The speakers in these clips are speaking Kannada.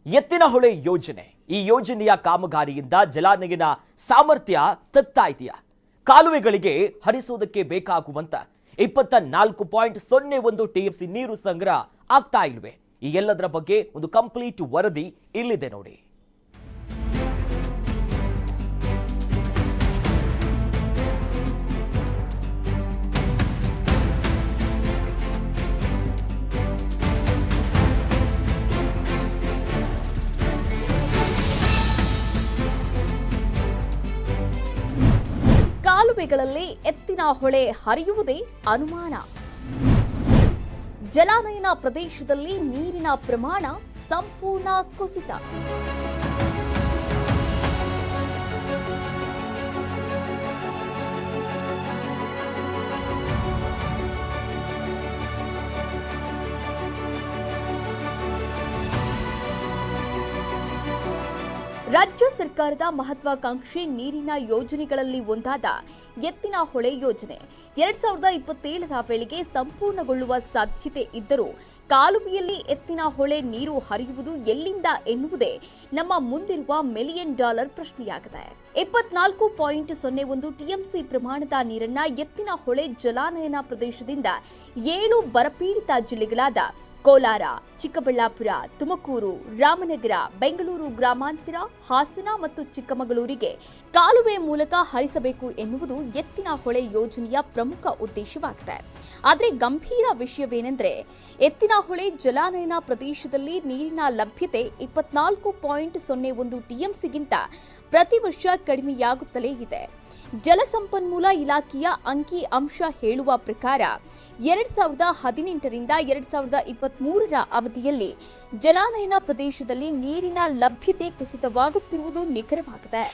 ಎತ್ತಿನಹೊಳೆ ಯೋಜನೆ ಈ ಯೋಜನೆಯ ಕಾಮಗಾರಿಯಿಂದ ಜಲಾನಯನ ಸಾಮರ್ಥ್ಯ ತಗ್ತಾ ಇದೆಯಾ? ಕಾಲುವೆಗಳಿಗೆ ಹರಿಸೋದಕ್ಕೆ ಬೇಕಾಗುವಂತ 24.01 ಟಿಎಂಸಿ ನೀರು ಸಂಗ್ರಹ ಆಗ್ತಾ ಇಲ್ವೇ? ಈ ಎಲ್ಲದರ ಬಗ್ಗೆ ಒಂದು ಕಂಪ್ಲೀಟ್ ವರದಿ ಇಲ್ಲಿದೆ ನೋಡಿ. ಕಾಲುವೆಗಳಲ್ಲಿ ಎತ್ತಿನ ಹೊಳೆ ಹರಿಯುವುದೇ ಅನುಮಾನ. ಜಲಾನಯನ ಪ್ರದೇಶದಲ್ಲಿ ನೀರಿನ ಪ್ರಮಾಣ ಸಂಪೂರ್ಣ ಕುಸಿತ. ರಾಜ್ಯ ಸರ್ಕಾರದ ಮಹತ್ವಾಕಾಂಕ್ಷಿ ನೀರಿನ ಯೋಜನೆಗಳಲ್ಲಿ ಒಂದಾದ ಎತ್ತಿನ ಹೊಳೆ ಯೋಜನೆ 2027ರ ವೇಳೆಗೆ ಸಂಪೂರ್ಣಗೊಳ್ಳುವ ಸಾಧ್ಯತೆ ಇದ್ದರೂ ಕಾಲುವೆಯಲ್ಲಿ ಎತ್ತಿನ ಹೊಳೆ ನೀರು ಹರಿಯುವುದು ಎಲ್ಲಿಂದ ಎನ್ನುವುದೇ ನಮ್ಮ ಮುಂದಿರುವ $1 ಮಿಲಿಯನ್ ಪ್ರಶ್ನೆಯಾಗಿದೆ. 24.01 ಟಿಎಂಸಿ ಪ್ರಮಾಣದ ನೀರನ್ನ ಎತ್ತಿನ ಹೊಳೆ ಜಲಾನಯನ ಪ್ರದೇಶದಿಂದ 7 ಬರಪೀಡಿತ ಜಿಲ್ಲೆಗಳಾದ ಕೋಲಾರ, ಚಿಕ್ಕಬಳ್ಳಾಪುರ, ತುಮಕೂರು, ರಾಮನಗರ, ಬೆಂಗಳೂರು ಗ್ರಾಮಾಂತರ, ಹಾಸನ ಮತ್ತು ಚಿಕ್ಕಮಗಳೂರಿಗೆ ಕಾಲುವೆ ಮೂಲಕ ಹರಿಸಬೇಕು ಎನ್ನುವುದು ಎತ್ತಿನ ಹೊಳೆ ಯೋಜನೆಯ ಪ್ರಮುಖ ಉದ್ದೇಶವಾಗಿದೆ. ಆದರೆ ಗಂಭೀರ ವಿಷಯವೇನೆಂದರೆ ಎತ್ತಿನ ಹೊಳೆ ಜಲಾನಯನ ಪ್ರದೇಶದಲ್ಲಿ ನೀರಿನ ಲಭ್ಯತೆ 24.01 ಟಿಎಂಸಿಗಿಂತ ಪ್ರತಿ ವರ್ಷ ಕಡಿಮೆಯಾಗುತ್ತಲೇ ಇದೆ. ಜಲಸಂಪನ್ಮೂಲ ಇಲಾಖೆಯ ಅಂಕಿ ಅಂಶ ಹೇಳುವ ಪ್ರಕಾರ 2018ರಿಂದ 2023ರ ಅವಧಿಯಲ್ಲಿ ಜಲಾನಯನ ಪ್ರದೇಶದಲ್ಲಿ ನೀರಿನ ಲಭ್ಯತೆ ಕುಸಿತವಾಗುತ್ತಿರುವುದು ನಿಖರವಾಗಿದೆ.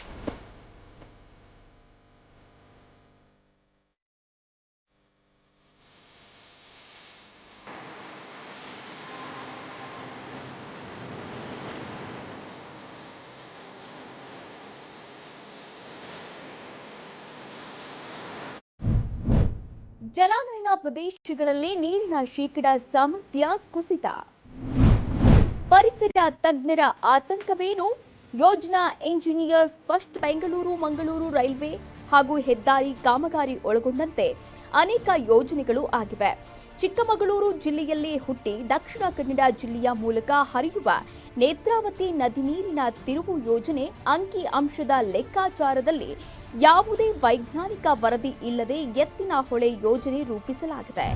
ಜಲಾನಯನ ಪ್ರದೇಶಗಳಲ್ಲಿ ನೀರಿನ ಶೇಕಡ ಸಾಮರ್ಥ್ಯ ಕುಸಿತ. ಪರಿಸರ ತಜ್ಞರ ಆತಂಕವೇನು? ಯೋಜನಾ ಇಂಜಿನಿಯರ್ ಸ್ಪಷ್ಟ. ಬೆಂಗಳೂರು ಮಂಗಳೂರು ರೈಲ್ವೆ ಹಾಗೂ ಹೆದ್ದಾರಿ ಕಾಮಗಾರಿ ಒಳಗೊಂಡಂತೆ ಅನೇಕ ಯೋಜನೆಗಳು ಆಗಿವೆ. ಚಿಕ್ಕಮಗಳೂರು ಜಿಲ್ಲೆಯಲ್ಲಿ ಹುಟ್ಟಿ ದಕ್ಷಿಣ ಕನ್ನಡ ಜಿಲ್ಲೆಯ ಮೂಲಕ ಹರಿಯುವ ನೇತ್ರಾವತಿ ನದಿ ನೀರಿನ ತಿರುವು ಯೋಜನೆ ಅಂಕಿ ಅಂಶದ ಲೆಕ್ಕಾಚಾರದಲ್ಲಿ ಯಾವುದೇ ವೈಜ್ಞಾನಿಕ ವರದಿ ಇಲ್ಲದೆ ಎತ್ತಿನ ಹೊಳೆ ಯೋಜನೆ ರೂಪಿಸಲಾಗಿದೆ.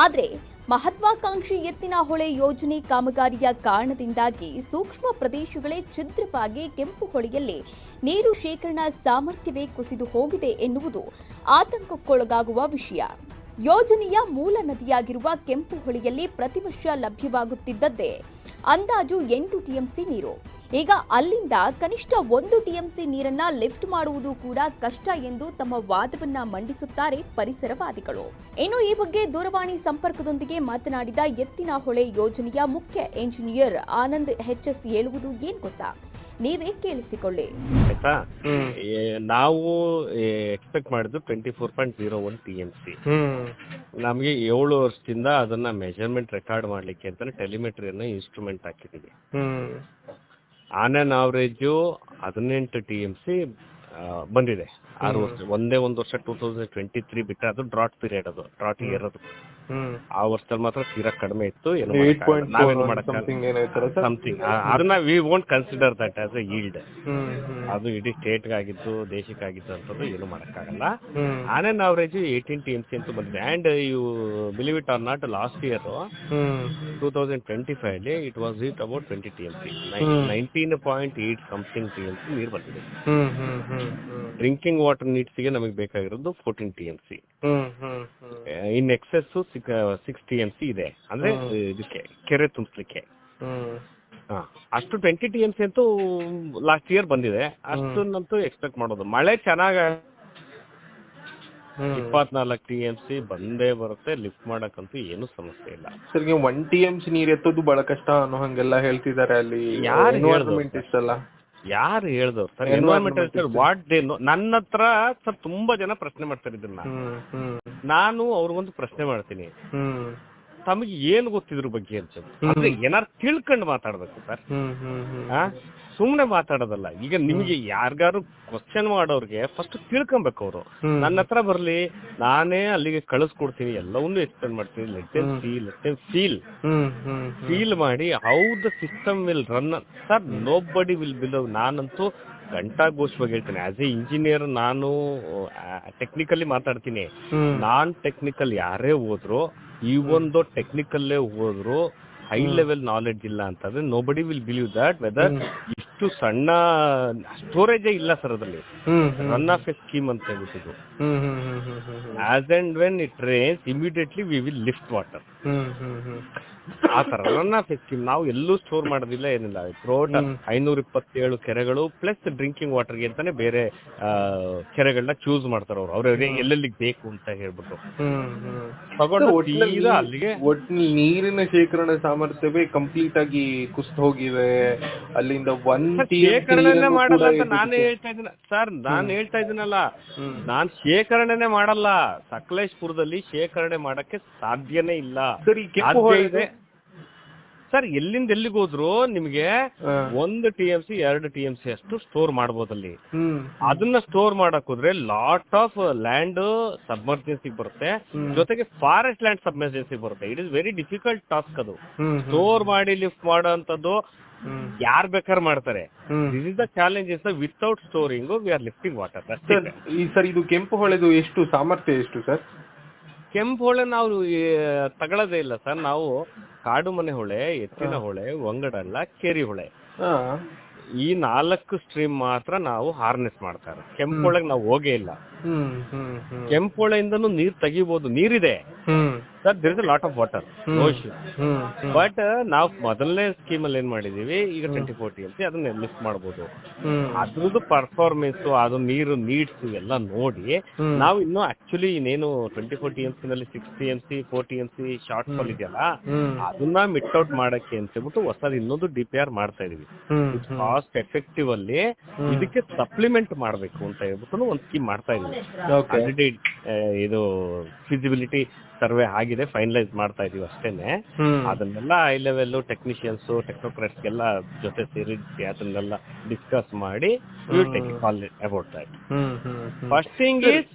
ಆದರೆ ಮಹತ್ವಾಕಾಂಕ್ಷಿ ಎತ್ತಿನ ಹೊಳೆ ಯೋಜನೆ ಕಾಮಗಾರಿಯ ಕಾರಣದಿಂದಾಗಿ ಸೂಕ್ಷ್ಮ ಪ್ರದೇಶಗಳೇ ಛಿದ್ರವಾಗಿ ಕೆಂಪು ಹೊಳೆಯಲ್ಲಿ ನೀರು ಶೇಖರಣಾ ಸಾಮರ್ಥ್ಯವೇ ಕುಸಿದು ಹೋಗಿದೆ ಎನ್ನುವುದು ಆತಂಕಕ್ಕೊಳಗಾಗುವ ವಿಷಯ. ಯೋಜನೆಯ ಮೂಲ ನದಿಯಾಗಿರುವ ಕೆಂಪು ಹೊಳೆಯಲ್ಲಿ ಪ್ರತಿ ವರ್ಷ ಲಭ್ಯವಾಗುತ್ತಿದ್ದದ್ದೇ ಅಂದಾಜು 8 ಟಿಎಂಸಿ ನೀರು. ಈಗ ಅಲ್ಲಿಂದ ಕನಿಷ್ಠ 1 ಟಿಎಂಸಿ ನೀರನ್ನ ಲಿಫ್ಟ್ ಮಾಡುವುದು ಕೂಡ ಕಷ್ಟ ಎಂದು ತಮ್ಮ ವಾದವನ್ನ ಮಂಡಿಸುತ್ತಾರೆ ಪರಿಸರವಾದಿಗಳು. ಇನ್ನು ಈ ಬಗ್ಗೆ ದೂರವಾಣಿ ಸಂಪರ್ಕದೊಂದಿಗೆ ಮಾತನಾಡಿದ ಎತ್ತಿನ ಹೊಳೆ ಯೋಜನೆಯ ಮುಖ್ಯ ಇಂಜಿನಿಯರ್ ಆನಂದ್ ಎಚ್ಎಸ್ ಹೇಳುವುದು ಏನ್ ಗೊತ್ತಾ? ನೀವೇ ಕೇಳಿಸಿಕೊಳ್ಳಿ. ನಾವು ಎಕ್ಸ್ಪೆಕ್ಟ್ ಮಾಡಿದ್ದು 24.01 ಟಿಎಂಸಿ. ನಮಗೆ 7 ವರ್ಷದಿಂದ ಅದನ್ನ ಮೆಜರ್ಮೆಂಟ್ ರೆಕಾರ್ಡ್ ಮಾಡ್ಲಿಕ್ಕೆ ಅಂತ ಟೆಲಿಮೆಟ್ರಿಯನ್ನ ಇನ್ಸ್ಟ್ರೂಮೆಂಟ್ ಹಾಕಿದೀವಿ. ಆನ್ ಆನ್ ಅವರೇಜು 18 ಟಿಎಂಸಿ ಬಂದಿದೆ 6 ವರ್ಷ. ಒಂದೇ ಒಂದು ವರ್ಷ 2023 ಬಿಟ್ಟರೆ ಅದು ಡ್ರಾಟ್ ಪೀರಿಯಡ್, ಅದು ಡ್ರಾಟ್ ಇಯರ್. ಅದು ಆ ವರ್ಷದಲ್ಲಿ ಮಾತ್ರ ತೀರಾ ಕಡಿಮೆ ಇತ್ತು. ಸಮಥಿಂಗ್ ಅದನ್ನ we won't consider that as a yield. ಅದು ಇಡೀ ಸ್ಟೇಟ್ ಆಗಿದ್ದು ದೇಶಕ್ಕಾಗಿದ್ದು ಅಂತದ್ದು ಏನು ಮಾಡಕ್ಕಾಗಲ್ಲ. ಆನ್ ಆನ್ ಅವರೇಜ್ 18 ಟಿಎಂಸಿ ಅಂತ ಬಂದಿದೆ. And you believe it or not, last year 2025 it was it about 20 TMC, 19.8 something TMC ನೀರು ಬಂದಿದೆ. ಡ್ರಿಂಕಿಂಗ್ ವಾಟರ್ ನೀಡ್ಸ್ಗೆ ನಮಗೆ ಬೇಕಾಗಿರೋದು 14 ಟಿಎಂಸಿ. ಇನ್ ಎಕ್ಸೆಸ್ 6 ಟಿಎಂಸಿ ಇದೆ, ಅಂದ್ರೆ ಇದಕ್ಕೆ ಕೆರೆ ತುಂಬಿಸ್ಲಿಕ್ಕೆ. ಅಷ್ಟು 20 ಟಿಎಂಸಿ ಅಂತೂ ಲಾಸ್ಟ್ ಇಯರ್ ಬಂದಿದೆ. ಅಷ್ಟನ್ನಂತೂ ಎಕ್ಸ್ಪೆಕ್ಟ್ ಮಾಡೋದು. ಮಳೆ ಚೆನ್ನಾಗ 24 TMC ಬಂದೇ ಬರುತ್ತೆ, ಲಿಫ್ಟ್ ಮಾಡಕ್ಕಂತೂ ಏನು ಸಮಸ್ಯೆ ಇಲ್ಲ. ಸರ್ 1 TMC ನೀರ್ ಎತ್ತೋದು ಬಹಳ ಕಷ್ಟ ಅನ್ನೋ ಹಂಗೆಲ್ಲ ಹೇಳ್ತಿದ್ದಾರೆ ಅಲ್ಲಿ. ಯಾರು ಎನ್ವೈರನ್ಮೆಂಟಿಸ್ಟ್ ಅಲ್ಲ, ಯಾರು ಹೇಳ್ದವ್ರು ಸರ್ ಎನ್ವೈರನ್ಮೆಂಟಲ್ ವಾಟ್ ಡೇ? ನನ್ನ ಹತ್ರ ಸರ್ ತುಂಬಾ ಜನ ಪ್ರಶ್ನೆ ಮಾಡ್ತಾರೆ ಇದನ್ನ. ನಾನು ಅವ್ರಿಗೊಂದು ಪ್ರಶ್ನೆ ಮಾಡ್ತೀನಿ, ತಮಗೆ ಏನ್ ಗೊತ್ತಿದ್ರ ಬಗ್ಗೆ ಅಂತ. ಅಂದ್ರೆ ಏನಾರು ತಿಳ್ಕೊಂಡು ಮಾತಾಡ್ಬೇಕು ಸರ್, ಸುಮ್ನೆ ಮಾತಾಡೋದಲ್ಲ. ಈಗ ನಿಮ್ಗೆ ಯಾರಿಗಾರು ಕ್ವಶನ್ ಮಾಡೋರ್ಗೆ ಫಸ್ಟ್ ತಿಳ್ಕೊಬೇಕು ಅವರು. ನನ್ನ ಹತ್ರ ಬರ್ಲಿ, ನಾನೇ ಅಲ್ಲಿಗೆ ಕಳಿಸ್ಕೊಡ್ತೀನಿ, ಎಲ್ಲವನ್ನೂ ಎಕ್ಸ್ಪ್ಲೇನ್ ಮಾಡ್ತೀನಿ. ಲೆಟ್ ದೆಮ್ ಫೀಲ್ ಮಾಡಿ how the system will run. Sir nobody will believe. ನಾನಂತೂ ಘಂಟಾಘೋಷವಾಗಿ ಹೇಳ್ತೀನಿ, ಆಸ್ ಎ ಇಂಜಿನಿಯರ್ ನಾನು ಟೆಕ್ನಿಕಲಿ ಮಾತಾಡ್ತೀನಿ. ನಾನ್ ಟೆಕ್ನಿಕಲ್ ಯಾರೇ ಹೋದ್ರು, ಈ ಒಂದು ಟೆಕ್ನಿಕಲ್ಲೇ ಹೋದ್ರು, ಹೈ ಲೆವೆಲ್ ನಾಲೆಡ್ಜ್ ಇಲ್ಲ ಅಂತಂದ್ರೆ nobody will believe that whether ಇಷ್ಟು ಸಣ್ಣ ಸ್ಟೋರೇಜೇ ಇಲ್ಲ ಸರ್ ಅದರಲ್ಲಿ. ರನ್ ಆಫ್ ಎ ಸ್ಕೀಮ್ ಅಂತ ಹೇಳ್ಬಿಟ್ಟಿದ್ದು, as and when it rains immediately we will lift water. ಆ ತರ ರನ್ ಆಫ್ ಎ ಸ್ಕೀಮ್. ನಾವು ಎಲ್ಲೂ ಸ್ಟೋರ್ ಮಾಡೋದಿಲ್ಲ, ಏನಿಲ್ಲ. ಥ್ರೂಔಟ್ 527 ಕೆರೆಗಳು ಪ್ಲಸ್ ಡ್ರಿಂಕಿಂಗ್ ವಾಟರ್ಗೆ ಅಂತಾನೆ ಬೇರೆ ಕೆರೆಗಳನ್ನ ಚೂಸ್ ಮಾಡ್ತಾರೆ ಅವ್ರು, ಅವ್ರವ್ರಿಗೆ ಎಲ್ಲೆಲ್ಲಿಗೆ ಬೇಕು ಅಂತ ಹೇಳ್ಬಿಟ್ಟು ತಗೊಂಡು ಅಲ್ಲಿಗೆ. ಒಟ್ಟಿನಲ್ಲಿ ನೀರಿನ ಶೇಖರಣೆ ಸಾಮರ್ಥ್ಯವೇ ಕಂಪ್ಲೀಟ್ ಆಗಿ ಕುಸಿದು ಹೋಗಿದೆ. ಅಲ್ಲಿಂದ ಶೇಖರಣೆ ಮಾಡಲ್ಲ ಅಂತ ನಾನೇ ಹೇಳ್ತಾ ಇದ್ದೀನಿ ಸರ್. ನಾನು ಹೇಳ್ತಾ ಇದ್ದೀನಲ್ಲ, ನಾನ್ ಶೇಖರಣೆನೆ ಮಾಡಲ್ಲ. ಸಕಲೇಶ್ಪುರದಲ್ಲಿ ಶೇಖರಣೆ ಮಾಡಕ್ಕೆ ಸಾಧ್ಯನೇ ಇಲ್ಲ. ಇದೆ ಸರ್. ಎಲ್ಲಿಂದ ಎಲ್ಲಿಗೆ ಹೋದ್ರು ನಿಮ್ಗೆ 1 TMC 2 TMC ಅಷ್ಟು ಸ್ಟೋರ್ ಮಾಡ್ಬೋದಲ್ಲಿ. ಅದನ್ನ ಸ್ಟೋರ್ ಮಾಡಕ್ ಹೋದ್ರೆ ಲಾಟ್ ಆಫ್ ಲ್ಯಾಂಡ್ ಸಬ್ಮರ್ಜೆನ್ಸಿ ಬರುತ್ತೆ, ಜೊತೆಗೆ ಫಾರೆಸ್ಟ್ ಲ್ಯಾಂಡ್ ಸಬ್ಮರ್ಜೆನ್ಸಿ ಬರುತ್ತೆ. It is very difficult task ಅದು. ಸ್ಟೋರ್ ಮಾಡಿ ಲಿಫ್ಟ್ ಮಾಡೋ ಅಂತದ್ದು ಯಾರ್ ಬೇಕಾದ್ರೆ ಮಾಡ್ತಾರೆ. This is the challenge. Is without storing we are lifting water. Sir ಇದು ಕೆಂಪು ಹೊಳೆದು ಎಷ್ಟು ಸಾಮರ್ಥ್ಯ ಎಷ್ಟು ಸರ್? ಕೆಂಪು ಹೊಳೆ ನಾವು ತಗೊಳ್ಳೋದೇ ಇಲ್ಲ ಸರ್. ನಾವು ಕಾಡು ಮನೆ ಹೊಳೆ, ಎತ್ತಿನ ಹೊಳೆ, ಒಂಗಡಲ್ಲ, ಕೇರಿ ಹೊಳೆ, ಈ 4 ಸ್ಟ್ರೀಮ್ ಮಾತ್ರ ನಾವು ಹಾರ್ನೆಸ್ ಮಾಡ್ತಾರೆ. ಕೆಂಪು ಹೊಳೆಗೆ ನಾವು ಹೋಗೇ ಇಲ್ಲ. ಕೆಂಪು ಹೊಳೆಯಿಂದನೂ ನೀರ್ ತೆಗಿಬಹುದು, ನೀರಿದೆ sir. There is a lot of water, no issue. But ನಾವು ಮೊದಲನೇ ಸ್ಕೀಮ್ ಅಲ್ಲಿ ಏನ್ ಮಾಡಿದೀವಿ, ಈಗ 24 TMC ಅದನ್ನ ಲಿಫ್ಟ್ ಮಾಡಬಹುದು. ಅದ್ರದ್ದು ಪರ್ಫಾರ್ಮೆನ್ಸ್, ಅದು ನೀರು ನೀಡ್ಸ್ ಎಲ್ಲ ನೋಡಿ ನಾವು ಇನ್ನು ಆಕ್ಚುಲಿ ಇನ್ನೇನು 24 TMC ನಲ್ಲಿ 6 TMC 4 TMC ಶಾರ್ಟ್ ಫಾಲ್ ಇದೆಯಲ್ಲ, ಅದನ್ನ ಮಿಟ್ ಔಟ್ ಮಾಡಕ್ಕೆ ಅಂತ ಹೇಳ್ಬಿಟ್ಟು ಹೊಸದು ಇನ್ನೊಂದು DPR ಮಾಡ್ತಾ ಇದೀವಿ. ಕಾಸ್ಟ್ ಎಫೆಕ್ಟಿವ್ ಅಲ್ಲಿ ಇದಕ್ಕೆ ಸಪ್ಲಿಮೆಂಟ್ ಮಾಡ್ಬೇಕು ಅಂತ ಹೇಳ್ಬಿಟ್ಟು ಒಂದು ಸ್ಕೀಮ್ ಮಾಡ್ತಾ ಇದೀವಿ. ಆಲ್ರೆಡಿ ಇದು ಫಿಸಿಬಿಲಿಟಿ ಸರ್ವೆ ಆಗಿದೆ, ಫೈನಲೈಸ್ ಮಾಡ್ತಾ ಇದೀವಿ ಅಷ್ಟೇನೆ. ಅದನ್ನೆಲ್ಲ ಹೈ ಲೆವೆಲ್ ಟೆಕ್ನಿಷಿಯನ್ಸ್, ಟೆಕ್ನೋಕ್ರಾಟ್ಸ್ ಎಲ್ಲ ಜೊತೆ ಸೇರಿ ಅದನ್ನೆಲ್ಲ ಡಿಸ್ಕಸ್ ಮಾಡಿ call about that. First thing is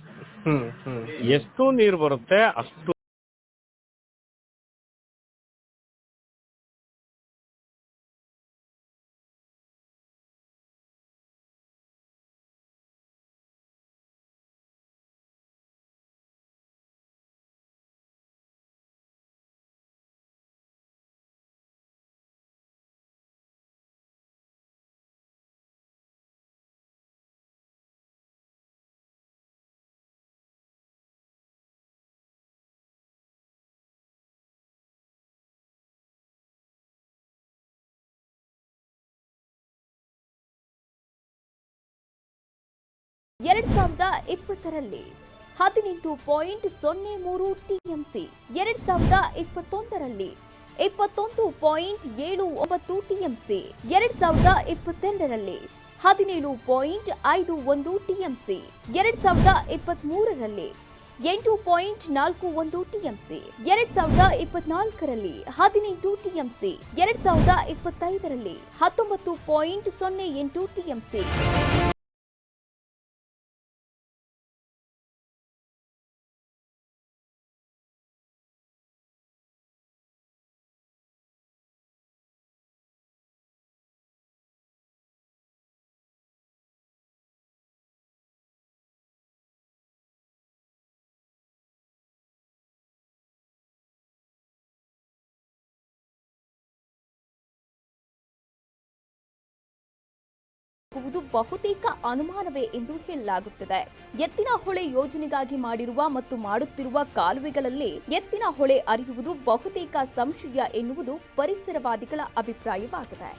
ಎಷ್ಟು ನೀರು ಬರುತ್ತೆ ಅಷ್ಟು ಎರಡ್ 2020ರಲ್ಲಿ 18.03 TMC, 2021ರಲ್ಲಿ 21.79 TMC, 2022ರಲ್ಲಿ 17.51 TMC, 2023ರಲ್ಲಿ 8.41 TMC, 2024ರಲ್ಲಿ 18 TMC, 2025ರಲ್ಲಿ 19.08 TMC. ಬಹುತೇಕ ಅನುಮಾನವೇ ಎಂದು ಹೇಳಲಾಗುತ್ತದೆ. ಎತ್ತಿನ ಹೊಳೆ ಯೋಜನೆಗಾಗಿ ಮಾಡಿರುವ ಮತ್ತು ಮಾಡುತ್ತಿರುವ ಕಾಲುವೆಗಳಲ್ಲಿ ಎತ್ತಿನ ಹೊಳೆ ಹರಿಯುವುದು ಬಹುತೇಕ ಸಂಶಯ ಎನ್ನುವುದು ಪರಿಸರವಾದಿಗಳ ಅಭಿಪ್ರಾಯವಾಗಿದೆ.